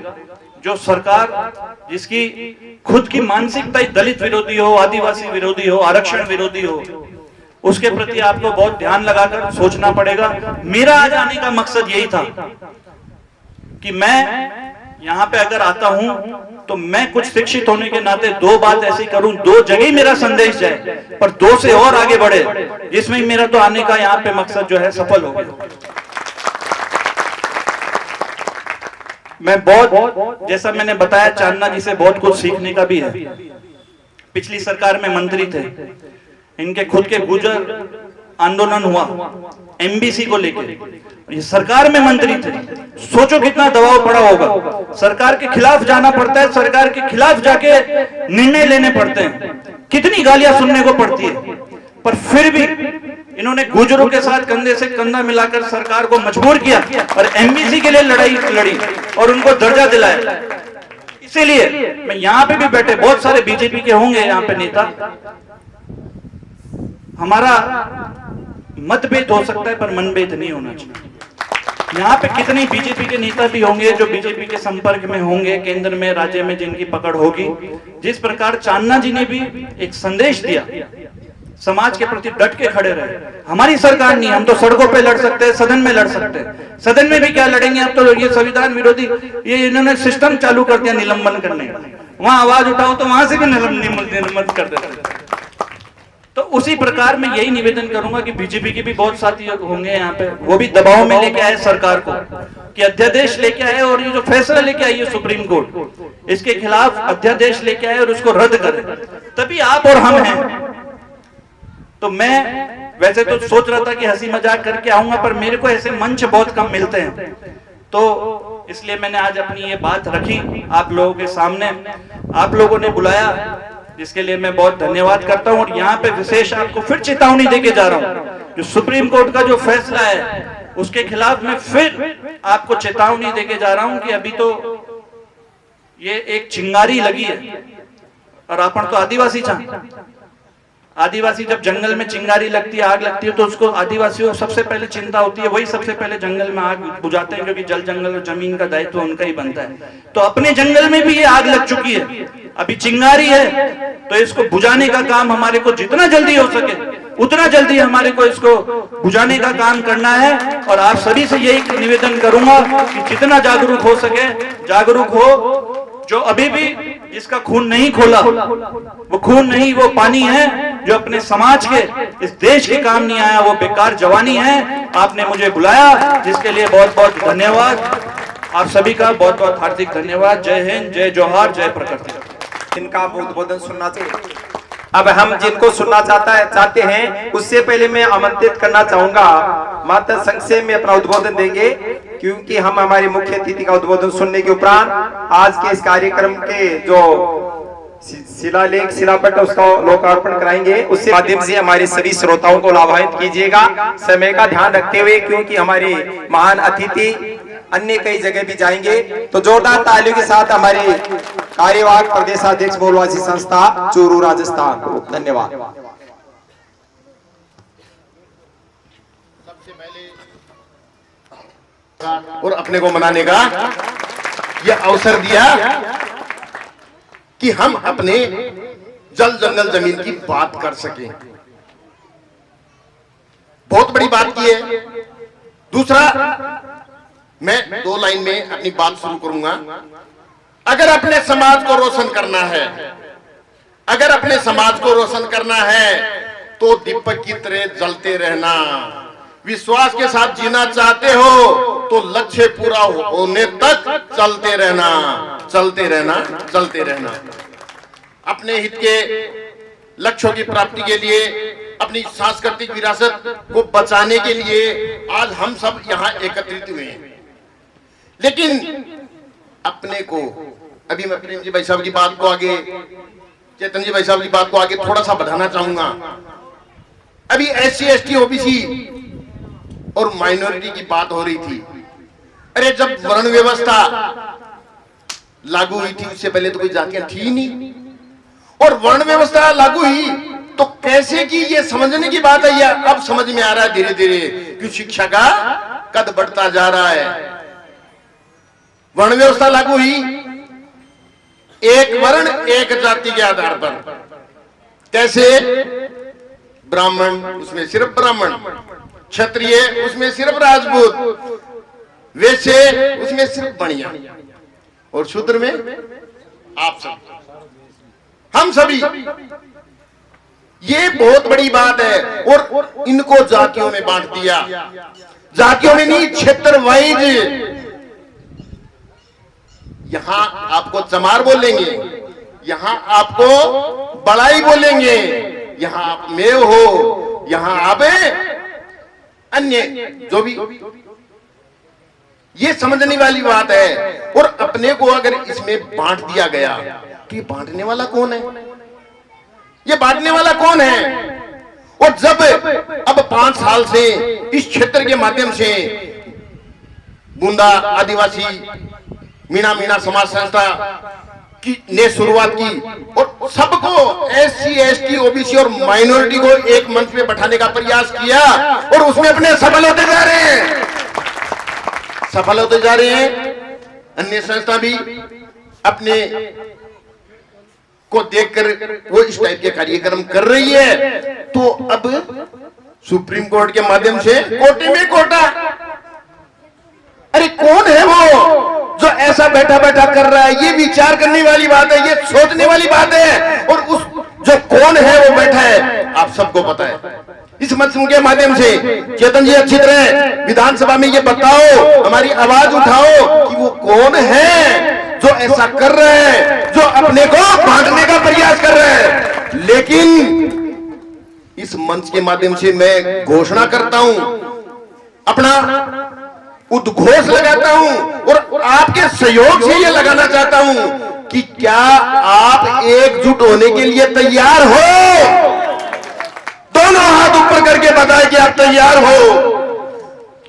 जो सरकार जिसकी खुद की मानसिकता ही दलित विरोधी हो, आदिवासी विरोधी हो, आरक्षण विरोधी हो, उसके प्रति आपको बहुत ध्यान लगाकर सोचना पड़ेगा। मेरा आज आने का मकसद यही था कि मैं यहाँ पे अगर आता हूं तो मैं कुछ शिक्षित होने के नाते दो बात ऐसी करूं, दो जगह मेरा संदेश जाए, पर दो से और आगे बढ़े, जिसमें मेरा तो आने का यहाँ पे मकसद जो है सफल हो गया। मैं बहुत, जैसा मैंने बताया, चांदना जी से बहुत कुछ सीखने का भी है। पिछली सरकार में मंत्री थे, इनके खुद के गुर्जर आंदोलन हुआ एमबीसी को लेकर, ये सरकार में मंत्री थे। सोचो कितना दबाव पड़ा होगा, सरकार के खिलाफ जाना पड़ता है, सरकार के खिलाफ जाके निर्णय लेने पड़ते हैं, कितनी गालियां सुनने को पड़ती है, पर फिर भी इन्होंने गुर्जरों के साथ कंधे से कंधा मिलाकर सरकार को मजबूर किया और एमबीसी के लिए लड़ाई लड़ी और उनको दर्जा दिलाया। इसीलिए मैं यहाँ पे भी बैठे बहुत सारे बीजेपी के होंगे यहाँ पे नेता, हमारा मतभेद हो सकता है पर मनभेद नहीं होना चाहिए। यहाँ पे कितने बीजेपी के नेता भी होंगे जो बीजेपी के संपर्क में होंगे, केंद्र में, राज्य में जिनकी पकड़ होगी। जिस प्रकार चांदना जी ने भी एक संदेश दिया, समाज के प्रति डट के खड़े रहे। हमारी सरकार नहीं, हम तो सड़कों पे लड़ सकते हैं, सदन में लड़ सकते हैं। सदन में भी क्या लड़ेंगे, अब तो ये संविधान विरोधी, ये इन्होंने सिस्टम चालू कर दिया निलंबन करने का। वहां आवाज उठाओ तो वहां से भी निलंबन कर देते। तो उसी प्रकार मैं यही निवेदन करूंगा कि बीजेपी के भी बहुत साथी होंगे यहाँ पे, वो भी दबाव में लेके आए सरकार को कि अध्यादेश लेके आए और ये जो फैसला लेके आई है सुप्रीम कोर्ट, इसके खिलाफ अध्यादेश लेके आए और उसको रद्द करें, तभी आप और हम हैं। तो मैं वैसे तो सोच रहा था कि हंसी मजाक करके आऊंगा, पर मेरे को ऐसे मंच बहुत कम मिलते हैं, तो इसलिए मैंने आज अपनी ये बात रखी आप लोगों के सामने। आप लोगों ने बुलाया, जिसके लिए मैं बहुत धन्यवाद करता हूं। और यहाँ पे विशेष आपको फिर चेतावनी देके जा रहा हूं, जो सुप्रीम कोर्ट का जो फैसला है उसके खिलाफ मैं फिर आपको चेतावनी देके जा रहा हूं कि अभी तो ये एक चिंगारी लगी है और अपन तो आदिवासी आदिवासी जब जंगल में चिंगारी लगती है, आग लगती है, तो उसको आदिवासियों को सबसे पहले चिंता होती है, वही सबसे पहले जंगल में आग बुझाते हैं, क्योंकि जल जंगल और जमीन का दायित्व उनका ही बनता है। तो अपने जंगल में भी ये आग लग चुकी है, अभी चिंगारी है, तो इसको बुझाने का काम हमारे को जितना जल्दी हो सके उतना जल्दी हमारे को इसको बुझाने का काम करना है। और आप सभी से यही निवेदन करूंगा कि जितना जागरूक हो सके जागरूक हो। जो अभी भी जिसका खून नहीं खोला, वो खून नहीं, वो पानी है जो अपने समाज के, इस देश के काम नहीं आया, वो बेकार जवानी है। आपने मुझे बुलाया, जिसके लिए बहुत बहुत धन्यवाद। आप सभी का बहुत बहुत हार्दिक धन्यवाद। जय हिंद, जय जोहार, जय प्रकृति। इनका उद्बोधन सुनना चाहिए। अब हम जिनको सुनना चाहते हैं, उससे पहले मैं आमंत्रित करना चाहूंगा, माता संक्षेप में अपना उद्बोधन देंगे, क्योंकि हम हमारे मुख्य अतिथि का उद्बोधन सुनने के उपरांत आज के इस कार्यक्रम के जो शिलालेख शिलापट उसका लोकार्पण कराएंगे। उसके माध्यम से हमारे सभी श्रोताओं को लाभान्वित कीजिएगा, समय का ध्यान रखते हुए, क्योंकि हमारे महान अतिथि अन्य कई जगह भी जाएंगे। तो जोरदार तालियों के साथ हमारे कार्यवाहक प्रदेशाध्यक्ष मूलवासी संस्था चूरू राजस्थान को धन्यवाद। और अपने को मनाने का यह अवसर दिया कि हम अपने जल जंगल जमीन की बात कर सकें। बहुत बड़ी बात की है। दूसरा, मैं 2 लाइन में अपनी बात शुरू करूंगा। अगर अपने समाज को रोशन करना है, अगर अपने समाज को रोशन करना है, तो दीपक की तरह जलते रहना। विश्वास के साथ जीना चाहते हो तो लक्ष्य पूरा होने तक चलते रहना, चलते रहना, चलते रहना। अपने हित के लक्ष्यों की प्राप्ति के लिए, अपनी सांस्कृतिक विरासत को बचाने के लिए आज हम सब यहाँ एकत्रित हुए हैं। लेकिन अपने को, अभी मैं प्रेम जी भाई साहब की बात को आगे, चेतन जी भाई साहब की बात को आगे थोड़ा सा बढ़ाना चाहूंगा। अभी SC ST OBC और माइनॉरिटी की बात हो रही थी। अरे जब वर्ण व्यवस्था लागू हुई थी, उससे पहले तो कोई जातियां थी ही नहीं, और वर्ण व्यवस्था लागू हुई तो कैसे की, ये समझने की बात है। यह अब समझ में आ रहा है धीरे धीरे कि शिक्षा का कद बढ़ता जा रहा है। वर्ण व्यवस्था लागू हुई, एक वर्ण एक जाति के आधार पर। कैसे? ब्राह्मण, उसमें सिर्फ ब्राह्मण, क्षत्रिय, उसमें सिर्फ राजपूत, वैश्य, उसमें सिर्फ बनिया, और शूद्र में आप सब, हम सभी। ये बहुत बड़ी बात है। और इनको जातियों में बांट दिया, जातियों में नहीं, क्षेत्र वाइज। यहां आपको चमार बोलेंगे, यहां आपको बड़ाई बोलेंगे, यहां आप मेव हो, यहां आप अन्य जो भी। ये समझने वाली बात है। और अपने को अगर इसमें बांट दिया गया तो ये बांटने वाला कौन है? ये बांटने वाला कौन है? और जब अब 5 साल से इस क्षेत्र के माध्यम से बूंदा आदिवासी मीणा समाज संस्था की ने शुरुआत की, और सबको SC ST OBC और माइनॉरिटी को एक मंच पे बैठाने का प्रयास किया, और उसमें अपने सफल होते जा रहे हैं, सफल होते जा रहे हैं। अन्य संस्था भी अपने को देखकर वो इस टाइप के कार्यक्रम कर रही है। तो अब सुप्रीम कोर्ट के माध्यम से कोटे में कोटा। अरे कौन है वो जो ऐसा बैठा बैठा कर रहा है? ये विचार करने वाली बात है, ये सोचने वाली बात है। और उस जो कौन है वो बैठा है, आप सबको पता है। इस मंच के माध्यम से चेतन जी अच्छी तरह विधानसभा में ये बताओ, हमारी आवाज उठाओ कि वो कौन है जो ऐसा कर रहे हैं, जो अपने को बांटने का प्रयास कर रहे हैं। लेकिन इस मंच के माध्यम से मैं घोषणा करता हूं, अपना उद्घोष लगाता हूं, और आपके सहयोग से ये लगाना चाहता हूं कि क्या आप एकजुट होने के लिए तैयार हो? दोनों हाथ ऊपर करके बताएं कि आप तैयार हो।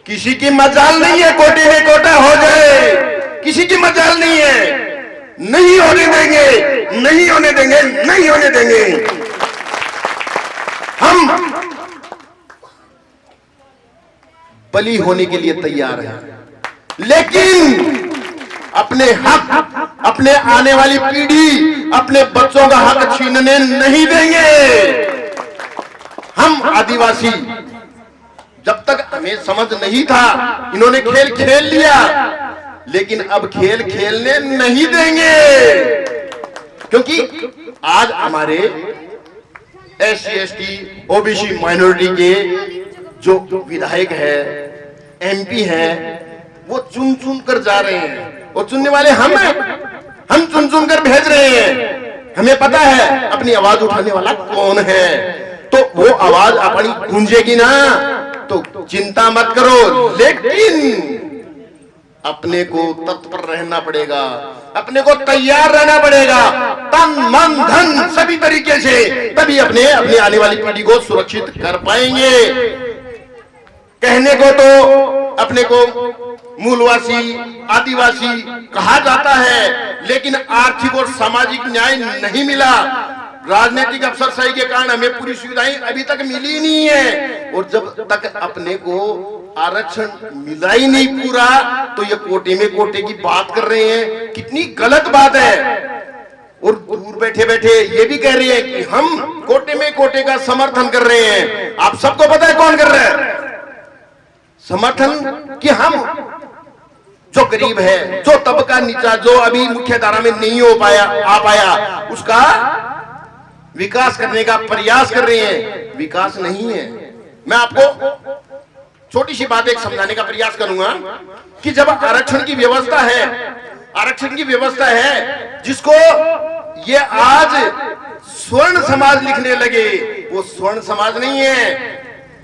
किसी की मजाल नहीं है कोटे में कोटा हो जाए, किसी की मजाल नहीं है। नहीं होने देंगे, नहीं होने देंगे, नहीं होने देंगे। हम बलि होने के लिए तैयार हैं, लेकिन अपने हक, अपने आने वाली पीढ़ी, अपने बच्चों का हक छीनने नहीं देंगे। हम आदिवासी, जब तक हमें समझ नहीं था, इन्होंने खेल खेल लिया, लेकिन अब खेल खेलने नहीं देंगे, क्योंकि आज हमारे SC ST OBC माइनॉरिटी के जो विधायक है, MP है, वो चुन चुन कर जा रहे हैं, और चुनने वाले हम हैं, हम चुन चुन कर भेज रहे हैं। हमें पता है अपनी आवाज उठाने वाला कौन है, तो वो आवाज अपनी गूंजेगी ना, तो चिंता मत करो, लेकिन अपने को तत्पर रहना पड़ेगा, अपने को तैयार रहना पड़ेगा, तन मन धन सभी तरीके से, तभी अपने आने वाली पीढ़ी को सुरक्षित कर पाएंगे। कहने को तो अपने को मूलवासी, आदिवासी कहा जाता है, लेकिन आर्थिक और सामाजिक न्याय नहीं मिला। राजनीतिक अफसरशाही के कारण हमें पूरी सुविधाएं अभी तक मिली नहीं है, और जब तक अपने को आरक्षण मिला ही नहीं पूरा, तो ये कोटे में कोटे की बात कर रहे हैं, कितनी गलत बात है। और दूर बैठे बैठे ये भी कह रहे हैं कि हम कोटे में कोटे का समर्थन कर रहे हैं। आप सबको पता है कौन कर रहा है समर्थन, कि हम जो गरीब है, जो तबका नीचा, जो अभी मुख्य धारा में नहीं हो पाया, आ पाया, उसका विकास करने का प्रयास कर रहे हैं। विकास नहीं है। मैं आपको छोटी सी बात एक समझाने का प्रयास करूंगा कि जब आरक्षण की व्यवस्था है, आरक्षण की व्यवस्था है, जिसको ये आज स्वर्ण समाज लिखने लगे, वो स्वर्ण समाज नहीं है।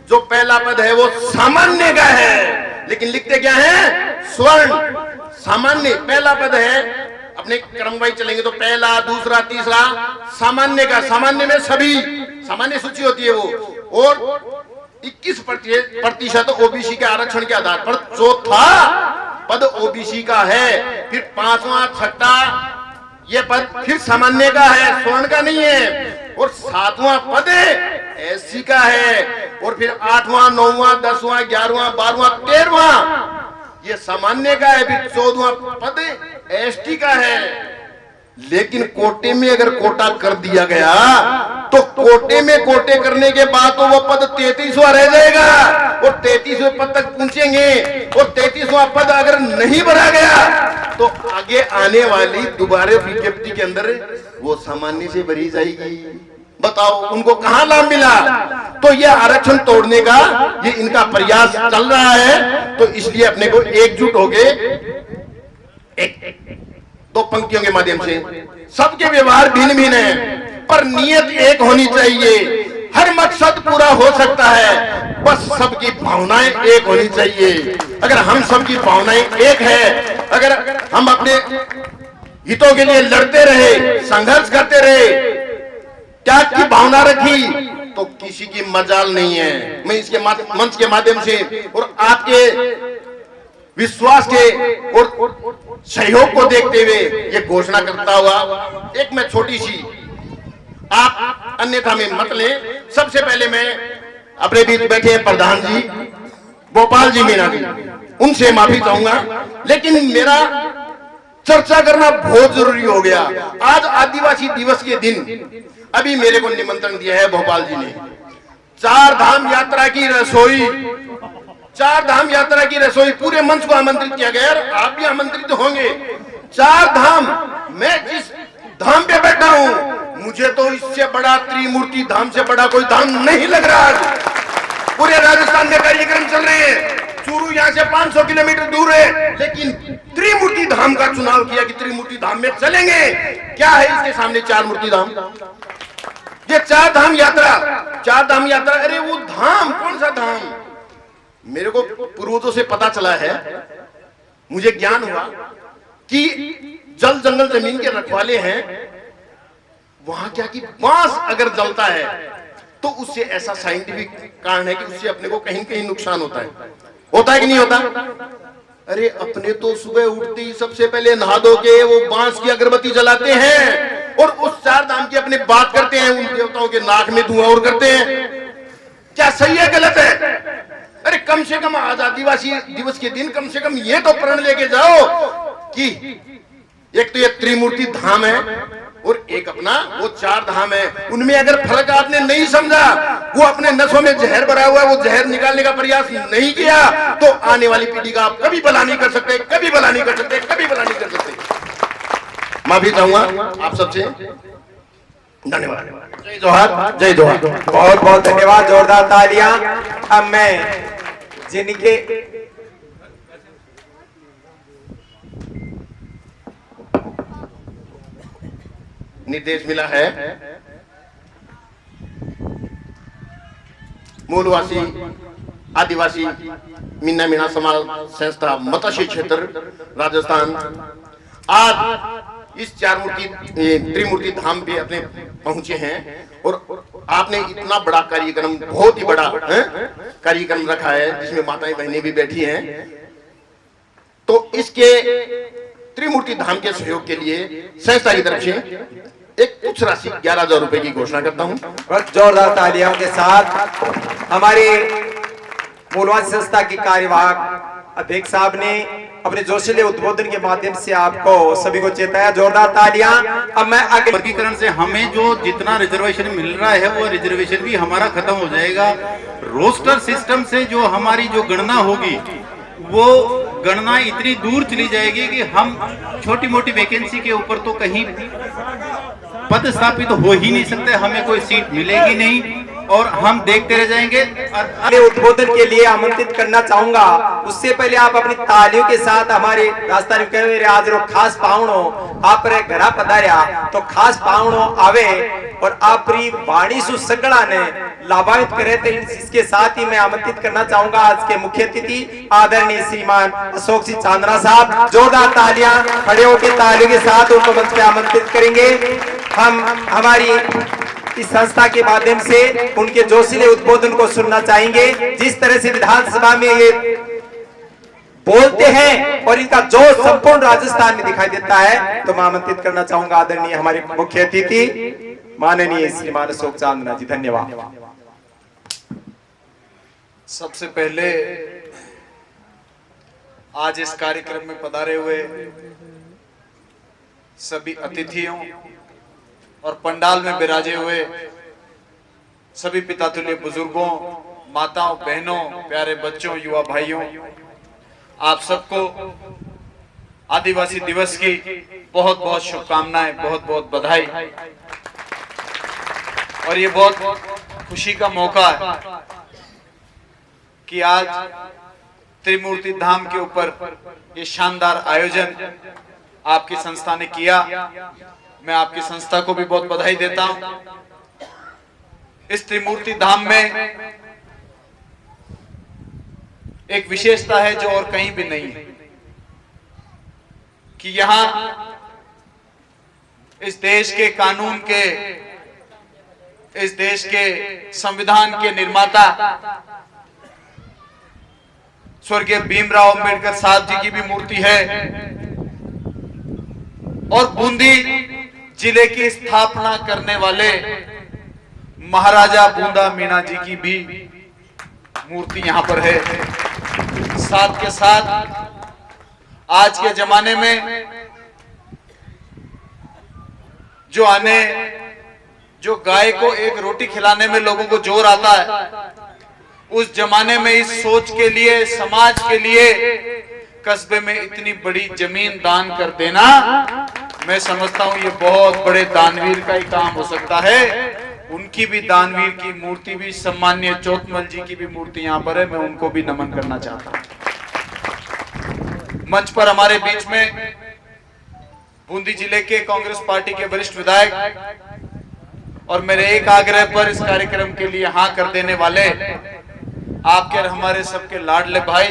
जो पहला पद है वो सामान्य का है, लेकिन लिखते क्या है? स्वर्ण। सामान्य पहला पद है, अपने क्रमवाई चलेंगे तो पहला, दूसरा, तीसरा सामान्य का। सामान्य में सभी सामान्य सूची होती है वो, और 21% ओबीसी के आरक्षण के आधार पर चौथा पद ओबीसी का है, फिर पांचवा, छठा ये पद फिर सामान्य का है, स्वर्ण का नहीं है, और सातवां पद एससी का है, और फिर 8वां, 9वां, 10वां, 11वां, 12वां, 13वां ये सामान्य का है, फिर 14वां पद एसटी का है। लेकिन कोटे में अगर कोटा कर दिया गया तो कोटे में कोटे करने के बाद तो वो पद 33वां रह जाएगा, और 33वें पद तक पहुंचेंगे, और 33वां पद अगर नहीं भरा गया तो आगे आने वाली दोबारा विज्ञप्ति के अंदर वो सामान्य से भरी जाएगी। बताओ उनको कहां लाभ मिला? तो ये आरक्षण तोड़ने का ये इनका प्रयास चल रहा है। तो इसलिए अपने को एकजुट होके दो पंक्तियों के माध्यम से, सबके व्यवहार भिन्न भिन्न है पर नियत एक होनी चाहिए। हर मकसद पूरा हो सकता है, बस सबकी भावनाएं एक होनी चाहिए। अगर हम सबकी भावनाएं एक है, अगर हम अपने हितों के लिए लड़ते रहे, संघर्ष करते रहे, त्याग की भावना रखी, तो किसी की मजाल नहीं है। मैं इसके मंच के माध्यम से और आपके विश्वास के और सहयोग को देखते हुए ये घोषणा करता हुआ एक मैं छोटी सी, आप अन्यथा में मत लें। सबसे पहले मैं अपने बीच बैठे हैं प्रधान जी गोपाल जी मीणा जी, उनसे माफी चाहूंगा, लेकिन मेरा चर्चा करना बहुत जरूरी हो गया। आज आदिवासी दिवस के दिन अभी मेरे को निमंत्रण दिया है भोपाल जी ने, 4 धाम यात्रा की रसोई, 4 धाम यात्रा की रसोई, पूरे मंच को आमंत्रित किया गया। आप भी आमंत्रित होंगे। 4 धाम, मैं जिस धाम पे बैठा हूं, मुझे तो इससे बड़ा त्रिमूर्ति धाम से बड़ा कोई धाम नहीं लग रहा। पूरे राजस्थान में कार्यक्रम चल रहे हैं, चूरू यहाँ से 500 किलोमीटर दूर है, लेकिन त्रिमूर्ति धाम का चुनाव किया कि त्रिमूर्ति धाम में चलेंगे। क्या है इसके सामने? 4 मूर्ति धाम। ये 4 धाम यात्रा, 4 धाम यात्रा, अरे वो धाम कौन सा धाम? मेरे को पूर्वजों से पता चला है, मुझे ज्ञान हुआ कि जल जंगल जमीन के रखवाले हैं, वहां क्या कि बांस अगर जलता है तो उससे ऐसा साइंटिफिक कारण है कि उससे अपने को कहीं कहीं नुकसान होता है कि नहीं होता? अरे अपने तो सुबह उठते ही सबसे पहले नहा धो के वो बांस की अगरबत्ती जलाते हैं और उस 4 धाम की अपने बात करते हैं, उन देवताओं के नाक में धुआं और करते हैं। क्या सही है गलत है? अरे कम से कम आज आदिवासी दिवस के दिन कम से कम ये तो प्रण लेके जाओ कि एक तो ये त्रिमूर्ति धाम है और एक अपना वो 4 धाम है। उनमें अगर फर्क आपने नहीं समझा, वो अपने नसों में जहर भरा हुआ है, वो जहर निकालने का प्रयास नहीं किया, तो आने वाली पीढ़ी का आप कभी भला नहीं कर सकते, कभी भला नहीं कर सकते, कभी भला नहीं कर सकते। माफी चाहूंगा आप सबसे। धन्यवाद। जय जोहार, जय जोहार। बहुत बहुत धन्यवाद, जोरदार तालियां। अब मैं जिनके निर्देश मिला है, मूलवासी आदिवासी मीना मीना समाज संस्था मत्स्य क्षेत्र राजस्थान आज इस त्रिमूर्ति धाम पे अपने पहुंचे हैं और आपने इतना बड़ा कार्यक्रम, बहुत ही बड़ा कार्यक्रम रखा है जिसमें माताएं बहनें भी बैठी हैं। तो इसके त्रिमूर्ति धाम के सहयोग के लिए संस्था की तरफ से एक कुछ राशि 11,000 रुपए की घोषणा करता हूं। बहुत जोरदार तालियों के साथ हमारे मूलवासी संस्था के कार्यवाहक अध्यक्ष साहब ने अपने जोशीले उद्बोधन के माध्यम से आपको सभी को चेताया। जोरदार तालियां। अब मैं आगे वर्गीकरण से हमें जो जितना रिजर्वेशन मिल रहा है वो रिजर्वेशन भी हमारा खत्म हो जाएगा। रोस्टर सिस्टम से जो हमारी जो गणना होगी वो गणना इतनी दूर चली जाएगी कि हम छोटी मोटी वैकेंसी के ऊपर तो कहीं पद स्थापित हो ही नहीं सकते, हमें कोई सीट मिलेगी नहीं और हम देखते रह जाएंगे। अपने उद्बोधन के लिए आमंत्रित करना चाहूंगा। उससे पहले आप अपनी तालियों के साथ हमारे राजस्थानी कहे आज रो खास पाहुणो आप रे घरा पधार्या, तो खास पाहुणो आवे और आपरी वाणी सु सगड़ा ने लाभान्वित करे। तो इसके साथ ही मैं आमंत्रित करना चाहूंगा आज के मुख्य अतिथि आदरणीय श्रीमान अशोक सिंह चांदना साहब। जोरदार तालियां, खड़े होकर तालियों के साथ उनको मंच पे आमंत्रित करेंगे। हम हमारी इस संस्था के माध्यम से उनके जोशीले उद्बोधन को सुनना चाहेंगे। जिस तरह से विधानसभा में ये बोलते हैं और इनका जोश संपूर्ण राजस्थान में दिखाई देता है, तो मैं आमंत्रित करना चाहूंगा आदरणीय हमारे मुख्य अतिथि माननीय श्रीमान अशोक चांदना जी। धन्यवाद। सबसे पहले आज इस कार्यक्रम में पधारे हुए सभी अतिथियों और पंडाल में विराजे हुए सभी पितातुल्य बुजुर्गों, माताओं, बहनों, प्यारे बच्चों, युवा भाइयों, आप सबको आदिवासी दिवस की बहुत बहुत शुभकामनाएं, बहुत बहुत बधाई। और ये बहुत खुशी का मौका है कि आज त्रिमूर्ति धाम के ऊपर ये शानदार आयोजन आपकी संस्था ने किया। मैं आपकी संस्था को भी बहुत बधाई देता हूं। इस त्रिमूर्ति धाम में एक विशेषता है जो और कहीं भी नहीं है कि यहां इस देश के कानून के, इस देश के संविधान के निर्माता स्वर्गीय भीमराव अंबेडकर साहब जी की भी मूर्ति है और बूंदी जिले की स्थापना करने वाले महाराजा बूंदा मीणा जी की भी मूर्ति यहां पर है। साथ के साथ आज के जमाने में जो गाय को एक रोटी खिलाने में लोगों को जोर आता है, उस जमाने में इस सोच के लिए, समाज के लिए कस्बे में इतनी बड़ी जमीन दान कर देना, मैं समझता हूं ये बहुत बड़े दानवीर का ही काम हो सकता है। उनकी भी दानवीर की मूर्ति भी, सम्माननीय चोतमल जी की भी मूर्ति यहाँ पर है, मैं उनको भी नमन करना चाहता हूं। मंच पर हमारे बीच में बूंदी जिले के कांग्रेस पार्टी के वरिष्ठ विधायक और मेरे एक आग्रह पर इस कार्यक्रम के लिए हाँ कर देने वाले आपके और हमारे सबके लाडले भाई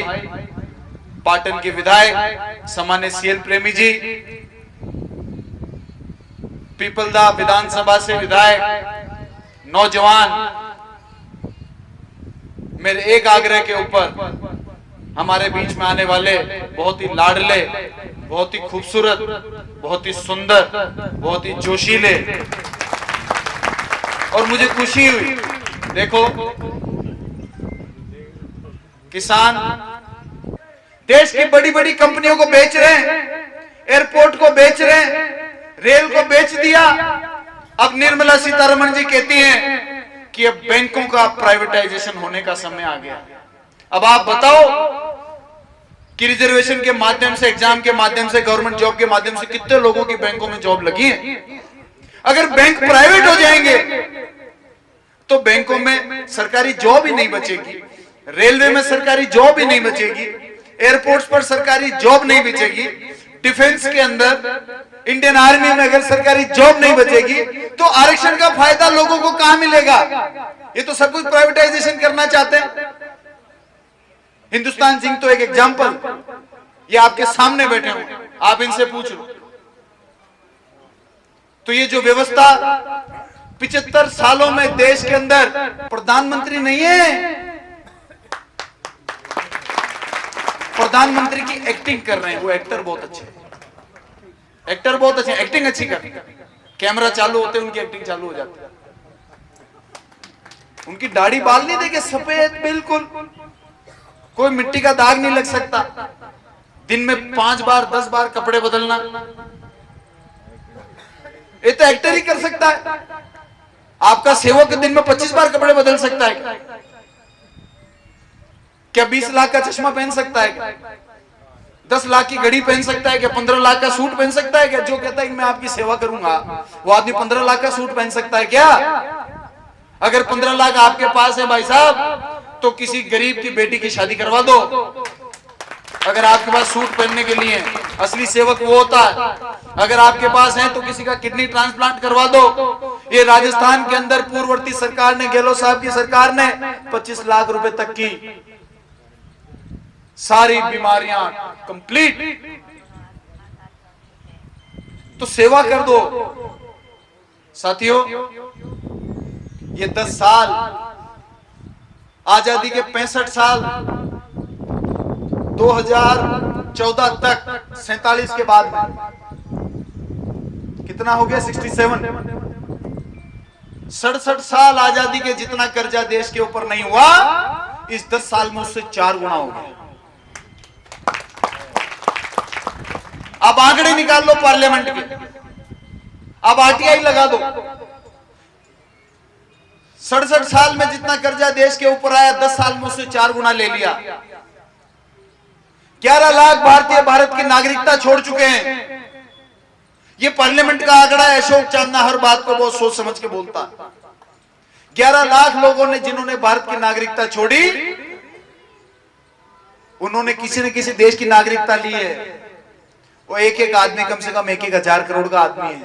पाटन के विधायक सामान्य सीएल प्रेमी जी, पीपलदा विधानसभा से विधायक नौजवान, मेरे एक आग्रह के ऊपर हमारे बीच में आने वाले बहुत ही लाडले, बहुत ही खूबसूरत, बहुत ही सुंदर, बहुत ही जोशीले, और मुझे खुशी हुई। देखो किसान देश की बड़ी बड़ी कंपनियों को बेच रहे हैं, एयरपोर्ट को बेच रहे हैं, रेल को बेच दिया। अब निर्मला सीतारमण जी कहती हैं कि अब बैंकों का प्राइवेटाइजेशन होने का समय आ गया। अब आप बताओ कि रिजर्वेशन के माध्यम से, एग्जाम के माध्यम से, गवर्नमेंट जॉब के माध्यम से कितने लोगों की बैंकों में जॉब लगी है। अगर बैंक प्राइवेट हो जाएंगे तो बैंकों में सरकारी जॉब ही नहीं बचेगी, रेलवे में सरकारी जॉब ही नहीं बचेगी, एयरपोर्ट्स पर सरकारी जॉब नहीं बचेगी, डिफेंस के अंदर इंडियन आर्मी में अगर सरकारी जॉब नहीं बचेगी तो आरक्षण का फायदा लोगों को कहां मिलेगा। ये तो सब कुछ प्राइवेटाइजेशन करना चाहते हैं। हिंदुस्तान जिंक तो एक एग्जाम्पल, ये आपके सामने बैठे हुए, आप इनसे पूछ लो। तो ये जो व्यवस्था 75 सालों में देश के अंदर, प्रधानमंत्री नहीं है, प्रधानमंत्री की एक्टिंग कर रहे हैं। वो एक्टर बहुत अच्छे, एक्टर बहुत अच्छे, एक्टिंग अच्छी कर, कैमरा चालू होते उनकी एक्टिंग चालू हो जाती है। उनकी दाढ़ी बाल नहीं देखे, सफेद बिल्कुल, कोई मिट्टी का दाग नहीं लग सकता। दिन में 5 बार 10 बार कपड़े बदलना, ये तो एक्टर ही कर सकता है। आपका सेवक दिन में 25 बार कपड़े बदल सकता है क्या? 20 लाख का चश्मा पहन सकता है क्या? 10 लाख की घड़ी पहन सकता है क्या? 15 लाख का सूट पहन सकता है क्या? जो कहता है कि मैं आपकी सेवा करूंगा, वो आदमी 15 लाख का सूट पहन सकता है क्या? अगर 15 लाख आपके पास है भाई साहब, तो किसी गरीब की बेटी की शादी करवा दो। अगर आपके पास सूट पहनने के लिए, असली सेवक वो होता है। अगर आपके पास है तो किसी का किडनी ट्रांसप्लांट करवा दो। ये राजस्थान के अंदर पूर्ववर्ती सरकार ने, गहलोत साहब की सरकार ने 25 लाख रुपए तक की सारी बीमारियां कंप्लीट। तो सेवा कर दो साथियों। ये 10 साल, आजादी के 65 साल, 2014 तक, 47 के बाद में कितना हो गया? 67। 67 साल आजादी के जितना कर्जा देश के ऊपर नहीं हुआ, इस 10 साल में उससे 4 गुना हो गया। अब आंकड़े निकाल लो पार्लियामेंट के, अब आरटीआई लगा दो। 67 साल में जितना कर्जा देश के ऊपर आया, 10 साल में उससे 4 गुना ले लिया। 11 लाख भारतीय भारत की नागरिकता छोड़ चुके हैं। ये पार्लियामेंट का आंकड़ा है। अशोक चांदना हर बात को बहुत सोच समझ के बोलता है। 11 लाख लोगों ने, जिन्होंने भारत की नागरिकता छोड़ी, उन्होंने किसी न किसी देश की नागरिकता ली है। वो एक एक आदमी कम से कम 1-1 करोड़ का आदमी है।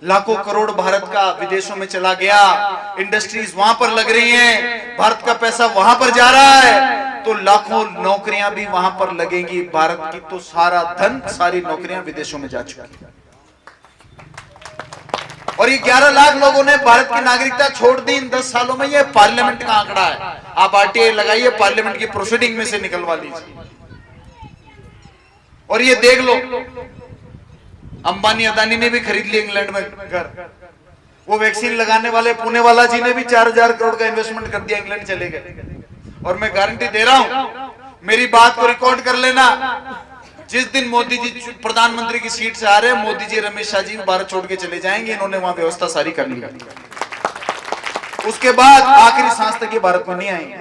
लाखों करोड़ भारत का विदेशों में चला गया, इंडस्ट्रीज वहां पर लग रही हैं, भारत का पैसा वहां पर जा रहा है, तो लाखों नौकरियां भी वहां पर लगेंगी। भारत की तो सारा धन, सारी नौकरियां विदेशों में जा चुकी है। और ये 11 लाख लोगों ने भारत की नागरिकता छोड़ दी इन 10 सालों में। ये पार्लियामेंट का आंकड़ा है। आप आरटीआई लगाइए, पार्लियामेंट की प्रोसीडिंग में से निकलवा लीजिए और ये देख लो, अंबानी अदानी ने भी खरीद ली इंग्लैंड में घर। वो वैक्सीन लगाने वाले पुणे वाला जी ने भी 4000 करोड़ का इन्वेस्टमेंट कर दिया, इंग्लैंड चले गए। और मैं गारंटी दे रहा हूं, मेरी बात को रिकॉर्ड कर लेना, जिस दिन मोदी जी प्रधानमंत्री की सीट से आ रहे हैं, मोदी जी रमेश शाह जी भारत छोड़ के चले जाएंगे। इन्होंने वहां व्यवस्था सारी कर ली। उसके बाद आखिरी सांस तक ये भारत में नहीं आएंगे।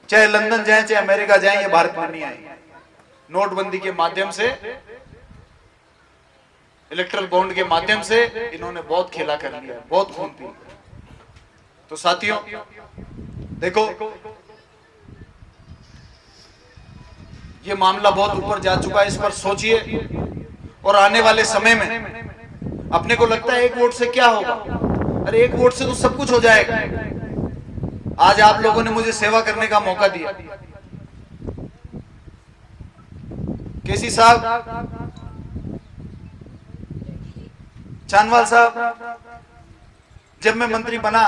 चाहे लंदन जाए, चाहे अमेरिका जाए, ये भारत में नहीं आएंगे। नोटबंदी के माध्यम से, इलेक्ट्रल बॉन्ड के माध्यम से इन्होंने बहुत खेला कर लिया, बहुत खून पी। तो साथियों देखो, ये मामला बहुत ऊपर जा चुका है, इस पर सोचिए। और आने वाले समय में अपने को लगता है 1 वोट से क्या होगा? अरे 1 वोट से तो सब कुछ हो जाएगा। आज आप लोगों ने मुझे सेवा करने का मौका दिया। केसी साहब, चांदवाल साहब, जब मैं मंत्री बना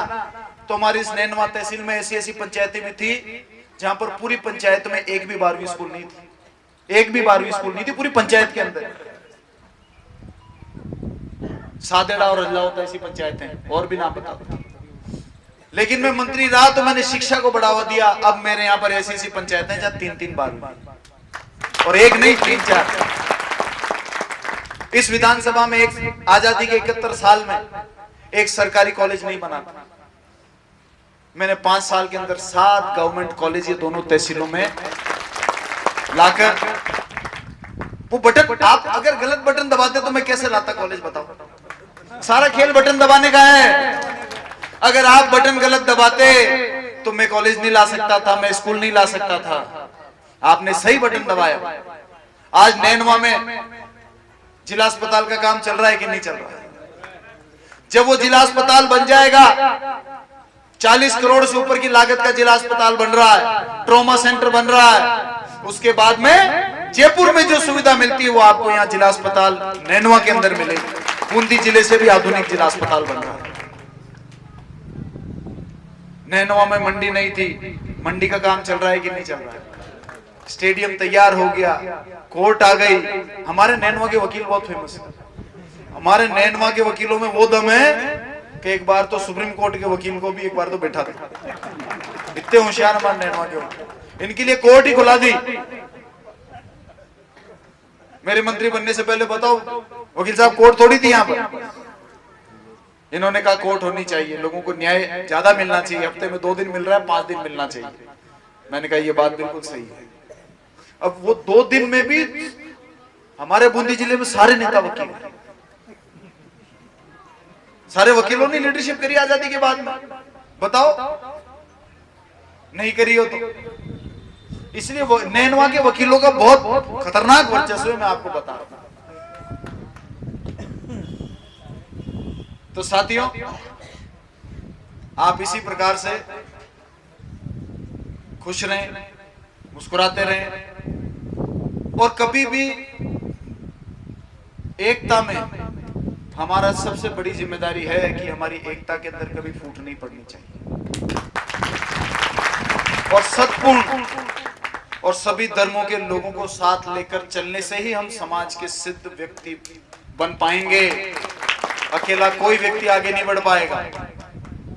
तो हमारी इस नैनवा तहसील में ऐसी पंचायतें भी थी जहां पर पूरी पंचायत में एक भी 12वीं स्कूल नहीं थी। एक भी 12वीं स्कूल नहीं थी पूरी पंचायत के अंदर। सादेड़ा और अल्लाह होता ऐसी पंचायतें, और भी नाम बता दो। लेकिन मैं मंत्री रहा तो मैंने शिक्षा को बढ़ावा दिया। अब मेरे यहाँ पर ऐसी पंचायतें जहाँ 3-3 बार हुई, और एक नहीं 3-4। इस विधानसभा में एक आजादी के 71 साल में एक सरकारी कॉलेज नहीं बना था। मैंने 5 साल के अंदर 7 गवर्नमेंट कॉलेज ये दोनों तहसीलों में लाकर, वो बटन, आप अगर गलत बटन दबाते तो मैं कैसे लाता कॉलेज, बताओ। सारा खेल बटन दबाने का है। अगर आप बटन गलत दबाते तो मैं कॉलेज नहीं ला सकता था, मैं स्कूल नहीं ला सकता था। आपने सही बटन दबाया। आज नैनवा में जिला अस्पताल का काम चल रहा है कि नहीं चल रहा है? जब वो जिला अस्पताल बन जाएगा, 40 करोड़ से ऊपर की लागत का जिला अस्पताल बन रहा है, ट्रॉमा सेंटर बन रहा है। उसके बाद में जयपुर में जो सुविधा मिलती है वो आपको यहाँ जिला अस्पताल नैनवा के अंदर मिलेगी। बूंदी जिले से भी आधुनिक जिला अस्पताल बन रहा है। नैनवा में मंडी नहीं थी, मंडी का काम चल रहा है कि नहीं चल रहा है? स्टेडियम तैयार हो गया, कोर्ट आ गई। हमारे नैनवा के वकील बहुत फेमस है। हमारे नैनवा के वकीलों में वो दम है कि एक बार तो सुप्रीम कोर्ट के वकील को भी एक बार तो बैठा दे। इतने होशियार हमारे नैनवा के वकील, इनके लिए कोर्ट ही खुला दी। मेरे मंत्री बनने से पहले बताओ वकील साहब कोर्ट थोड़ी थी यहाँ पर। इन्होंने कहा कोर्ट होनी चाहिए, लोगों को न्याय ज्यादा मिलना चाहिए, हफ्ते में 2 दिन मिल रहा है, 5 दिन मिलना चाहिए। मैंने कहा ये बात बिल्कुल सही है। अब वो 2 दिन में भी हमारे बूंदी जिले में सारे नेता वकील हैं। सारे वकीलों ने लीडरशिप करी आजादी के बाद में, बताओ नहीं करी हो तो। इसलिए वो नैनवा के वकीलों का बहुत खतरनाक वर्चस्व है, मैं आपको बता रहा हूं। तो साथियों, आप इसी प्रकार से खुश रहें, मुस्कुराते रहें, और कभी भी एकता में हमारा सबसे बड़ी जिम्मेदारी है कि हमारी एकता के अंदर कभी फूट नहीं पड़नी चाहिए। और सत्पूर्ण और सभी धर्मों के लोगों को साथ लेकर चलने से ही हम समाज के सिद्ध व्यक्ति बन पाएंगे। अकेला कोई व्यक्ति आगे नहीं बढ़ पाएगा।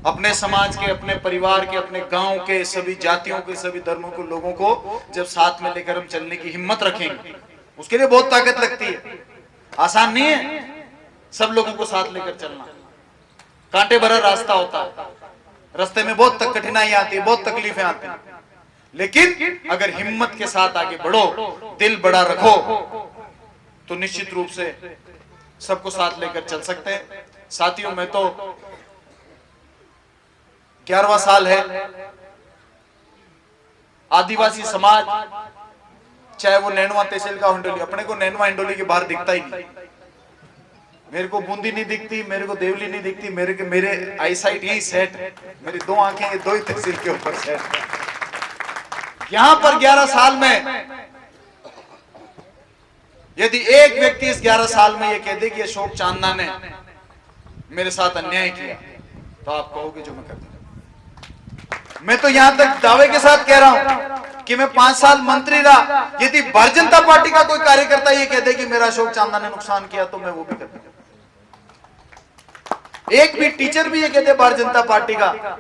अपने समाज के, अपने परिवार के, अपने गांव के सभी जातियों के, सभी धर्मों के लोगों को जब साथ में लेकर हम चलने की हिम्मत रखेंगे, उसके लिए बहुत ताकत लगती है। आसान नहीं है सब लोगों को साथ लेकर चलना। कांटे भरा रास्ता होता है, रास्ते में बहुत कठिनाइयां आती है, बहुत तकलीफें आती हैं, लेकिन अगर हिम्मत के साथ आगे बढ़ो, दिल बड़ा रखो, तो निश्चित रूप से सबको साथ लेकर चल सकते हैं। साथियों, मैं तो 11वां साल है, आदिवासी समाज, चाहे वो नैनवा तहसील का हिंडोली, अपने को नैनवा हिंडोली के बाहर दिखता ही नहीं। मेरे को बूंदी नहीं दिखती, मेरे को देवली नहीं दिखती, मेरे आई साइट यही सेट है। मेरी 2 आंखें ये 2 ही तहसील के ऊपर सेट है। यहां पर 11 साल में यदि एक व्यक्ति इस 11 साल में ये कह दे कि अशोक चांदना ने मेरे साथ अन्याय किया, तो आप कहोगे जो मैं करता हूं। मैं तो यहां तक दावे के साथ कह रहा हूं कि मैं 5 साल मंत्री रहा, यदि भारतीय जनता पार्टी का कोई कार्यकर्ता ये कह दे कि मेरा अशोक चांदना ने नुकसान किया, तो मैं वो भी करता हूं। एक भी टीचर भी ये कहते भारतीय जनता पार्टी का,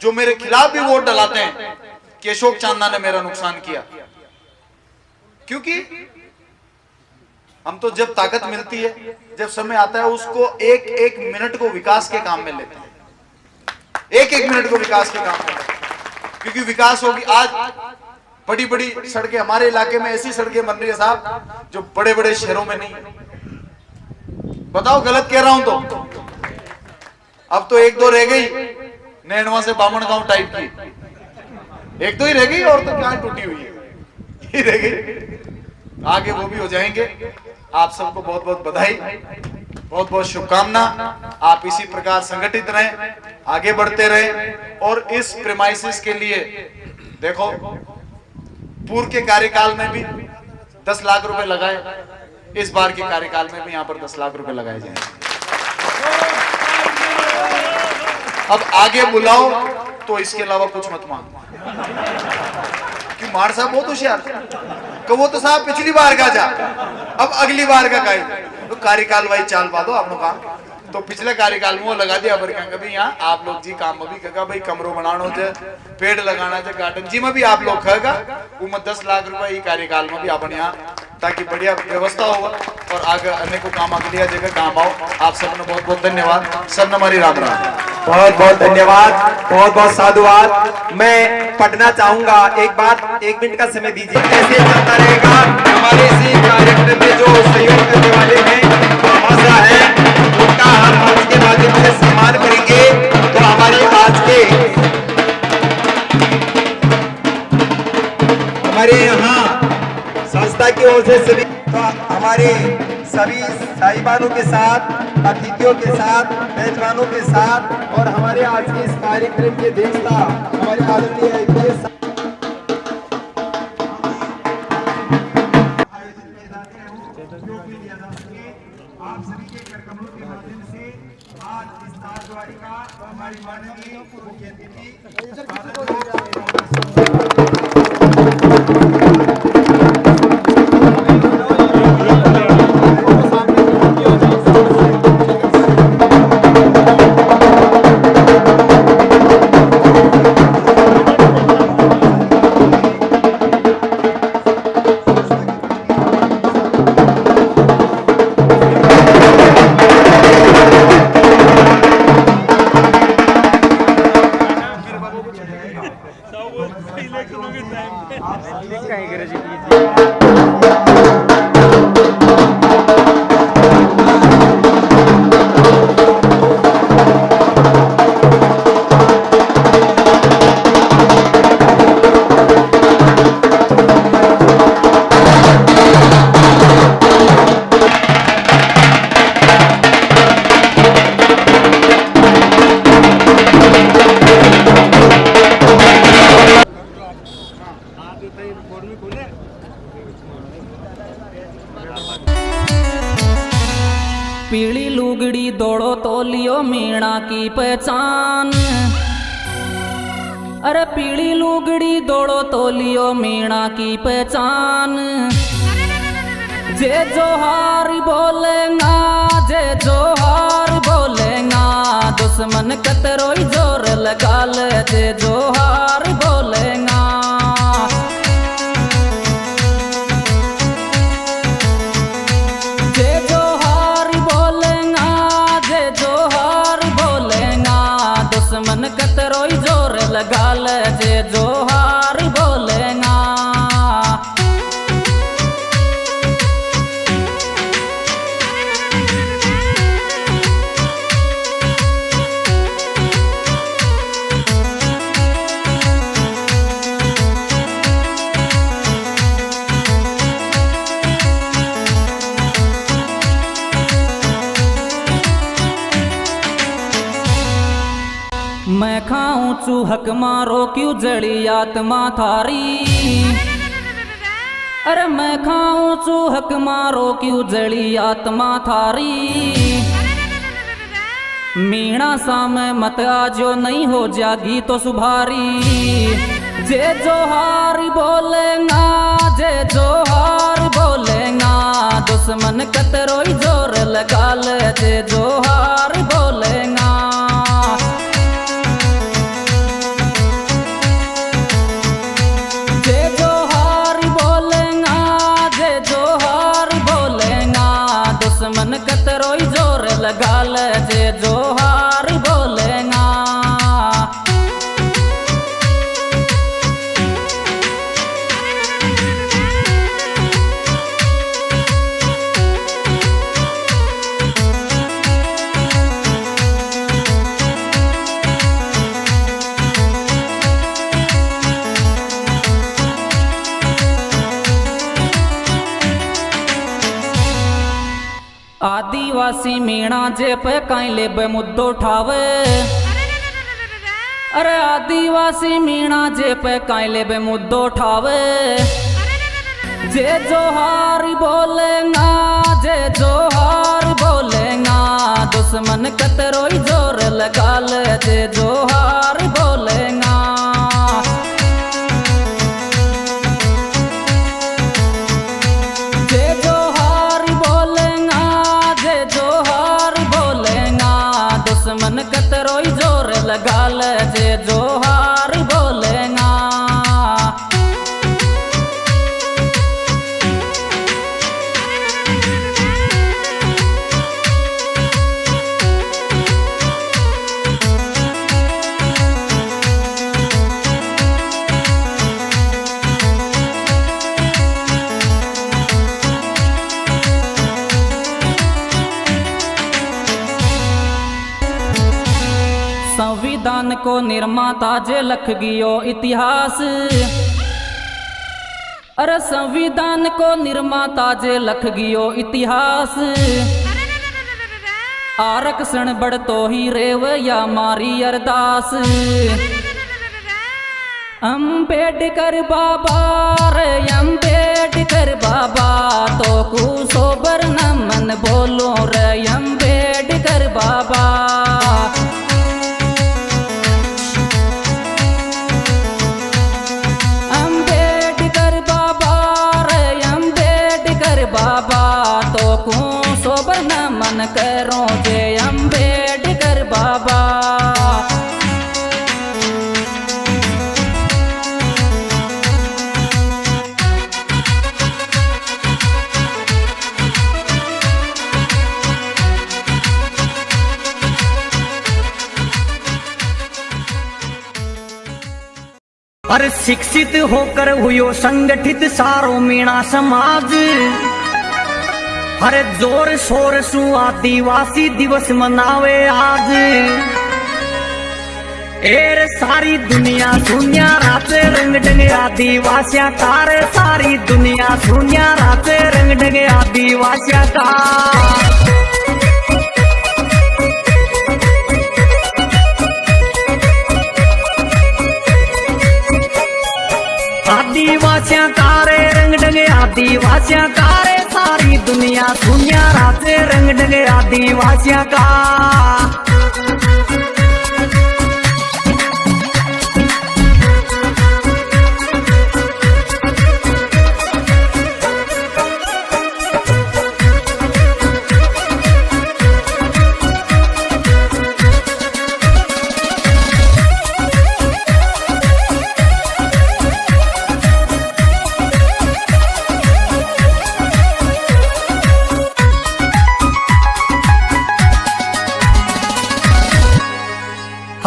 जो मेरे खिलाफ भी वोट डलाते हैं कि अशोक चांदना ने मेरा नुकसान किया, क्योंकि हम तो जब ताकत मिलती है, जब समय आता है, उसको एक एक मिनट को विकास के काम में लेते हैं। एक एक मिनट को विकास के काम में लेते हैं, क्योंकि विकास होगी। आज बड़ी बड़ी सड़कें हमारे इलाके में, ऐसी सड़कें बन रही है साहब जो बड़े बड़े शहरों में नहीं है। बताओ गलत कह रहा हूं तो? अब तो 1-2 रह गई, नैनवा से बामणगांव टाइप की 1-2 ही रह गई, और तो क्या टूटी हुई है, ये रह गई। आगे वो भी हो जाएंगे। आप सबको बहुत बहुत बधाई, बहुत बहुत शुभकामना। आप इसी प्रकार संगठित रहें, आगे बढ़ते रहें, और इस प्रेमाइसिस के लिए देखो, पूर्व के कार्यकाल में भी 10 लाख रुपए लगाए, इस बार के कार्यकाल में भी यहाँ पर 10 लाख रुपए लगाए जाएंगे। अब आगे बुलाओ तो इसके अलावा कुछ मत मांगो, कि मार साहब बहुत होशियार, तो वो तो साहब पिछली बार का जा, अब अगली बार का कहे, तो कार्यकाल वाई चाल पा दो आप लोग काम। तो पिछले कार्यकाल में वो लगा दिया पर क्या कभी यहाँ आप लोग जी काम में भी कहा भाई कमरों बनाना चे पेड़ लगाना चे गार्डन जी में भी आप लोग कहेगा वो 10 लाख रुपए ये कार्यकाल में भी अपन यहाँ ताकि बढ़िया व्यवस्था हो और आगे अनेकों काम अगली जगह काम आओ। आप सबने बहुत बहुत धन्यवाद। सब हमारी राम राम। बहुत बहुत धन्यवाद, बहुत बहुत साधुवाद। मैं पढ़ना चाहूंगा एक मिनट का समय दीजिए। ऐसे चलता रहेगा हमारे इसी कार्यक्रम में जो सहयोग करने वाले हैं भाषा है उनका हम मंच के माध्यम से सम्मान करेंगे। तो हमारे यहाँ संस्था की ओर से सभी तो हमारे सभी साहिबानों के साथ, अतिथियों के साथ, मेजबानों के साथ और हमारे आज के इस कार्यक्रम के देवता हमारे आदरणीय आयोजन आप सभी के कार्यक्रमों के माध्यम से आज इस ताजवाड़ी का हमारी माननीय मुख्य अतिथि पीली लुगड़ी दौड़ो तो लियो मीणा की पहचान। अरे पीली लुगड़ी दौड़ो तो लियो मीणा की पहचान। जे जोहार बोलेगा, जे जोहार बोलेगा, दुश्मन कतरोई जोर लगा ले। जे जोहार बोलेगा, जे जोहार बोलेगा, जे जोहार बोलेगा, दुश्मन कतरोई जोर लगा ले। जे जोहार बोलेगा, मैं खाऊं चूहक मारो क्यों जड़ी आत्मा थारी। अरे मैं खाऊं चूहक मारो क्यों जड़ी आत्मा थारी। मीणा सामे मत आजो नहीं हो जागी तो सुभारी। जे जोहार बोलेगा, जे जोहार बोलेगा, दुश्मन कतरोई जोर लगा ले। जे जोहार बोलेगा, जे जोहार बोलेगा, जे जोहार बोलेगा, दुश्मन कतरोई जोर लगा ले। जे जोहार बोलेगा, आदिवासी मीणा जे पे काई ले बे मुद्दो ठावे। अरे आदिवासी मीणा जे पे काई ले बे मुद्दो ठावे। जे जोहार बोलेगा, जे जोहार बोलेगा, दुश्मन कतरोई जोर लगा ले। जे जोहार बोलेगा, जे जोहार बोलेगा, जे जोहार बोलेगा, संविधान को निर्माता जे लख गियो इतिहास। अरे संविधान को निर्माता जे लख गियो इतिहास। आरक्षण बढ़ तो ही रेव या मारी अरदास। अम्बेडकर बाबा रे अम्बेडकर बाबा तो कुसोबर नमन बोलो रे अम्बेडकर बाबा। अम्बेडकर बाबा रे अम्बेडकर बाबा तो कुसोबर नमन करो जे अम्बेडकर बाबा। अरे शिक्षित होकर हुयो संगठित सारो मीणा समाज। अरे जोर शोर सु आदिवासी दिवस मनावे आज। एर सारी दुनिया सुनिया राते रंग डंगे आदिवासिया कार। सारी दुनिया सुनिया राते रंग डंगे आदिवासिया का। आदिवासियां कारे रंग डंगे आदिवासियां कारे। सारी दुनिया सुनिया राते रंग डंगे आदिवासियां का।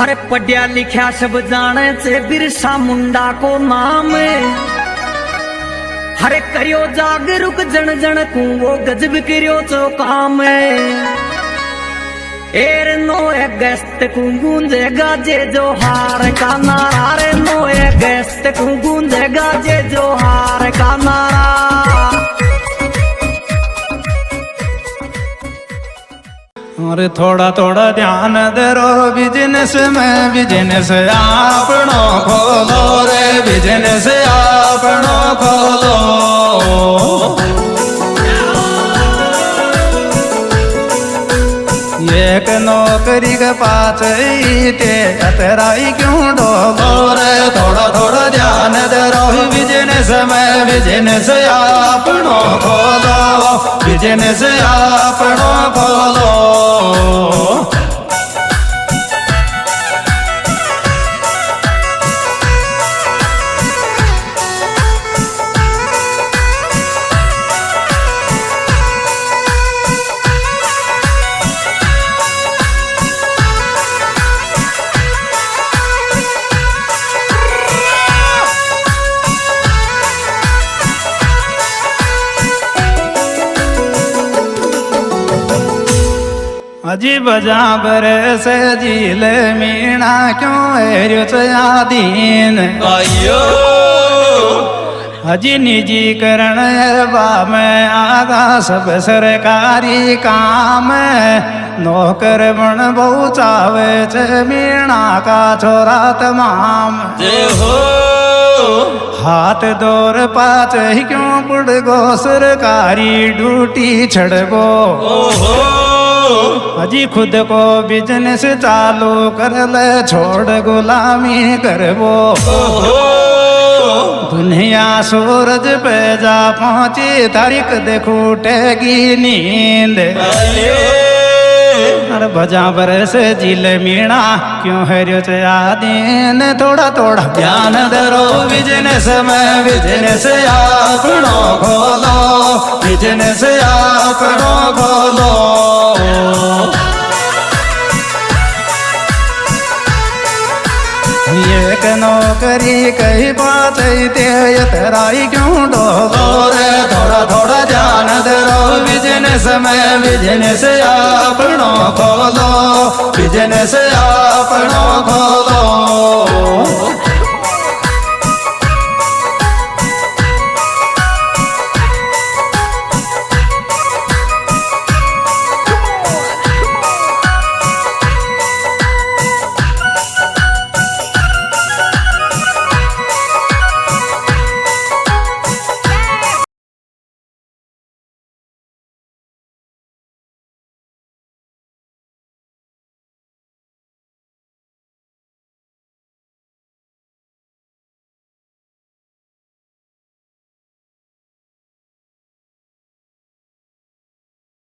अरे पढ़िया लिखा सब जाने से बिरसा मुंडा को नाम। हरे करियो जागरूक जन जन को वो गजब करियो तो काम। एर 9 अगस्त को गूंजेगा जे जोहार का नारा। रे 9 अगस्त को गूंजेगा जे जोहार का नारा। और थोड़ा थोड़ा ध्यान दरो बिजनेस में। बिजनेस आपनो खोलो रे बिजनेस आपनो खोलो। एक नौकरी के पाछे ते अतराई क्यों डोलो रे। थोड़ा थोड़ा ध्यान दरो बिजनेस में। बिजनेस आपनो खोलो बिजनेस आपनो खोलो। अजी बजा बरे से झील मीणा क्यों एरियो चयादीन आयो। अजी निजीकरण बा में आगा सब सरकारी काम। नौकर बन बहु चावे चे मीणा का छोरा तमाम। जय हो हाथ दौर पाच क्यों पुड़ गो सरकारी ड्यूटी छड़गो। अजी खुद को बिजनेस चालू कर ले छोड़ गुलामी करबो। दुनिया सूरज पे जा पहुंची तारीख देखूटेगी नींद। अरे बजा बरस झील मीणा क्यों है चयादीन। थोड़ा थोड़ा ध्यान दरो बिजनेस में। बिजनेस आपनो खोलो बिजनेस आपनो खोलो। एक एक नौकरी कही बात तेराई क्यों डोलो रे थोड़ा थोड़ा जान दो बिजनेस में बिजनेस अपनो खोलो बिजनेस अपनो खोलो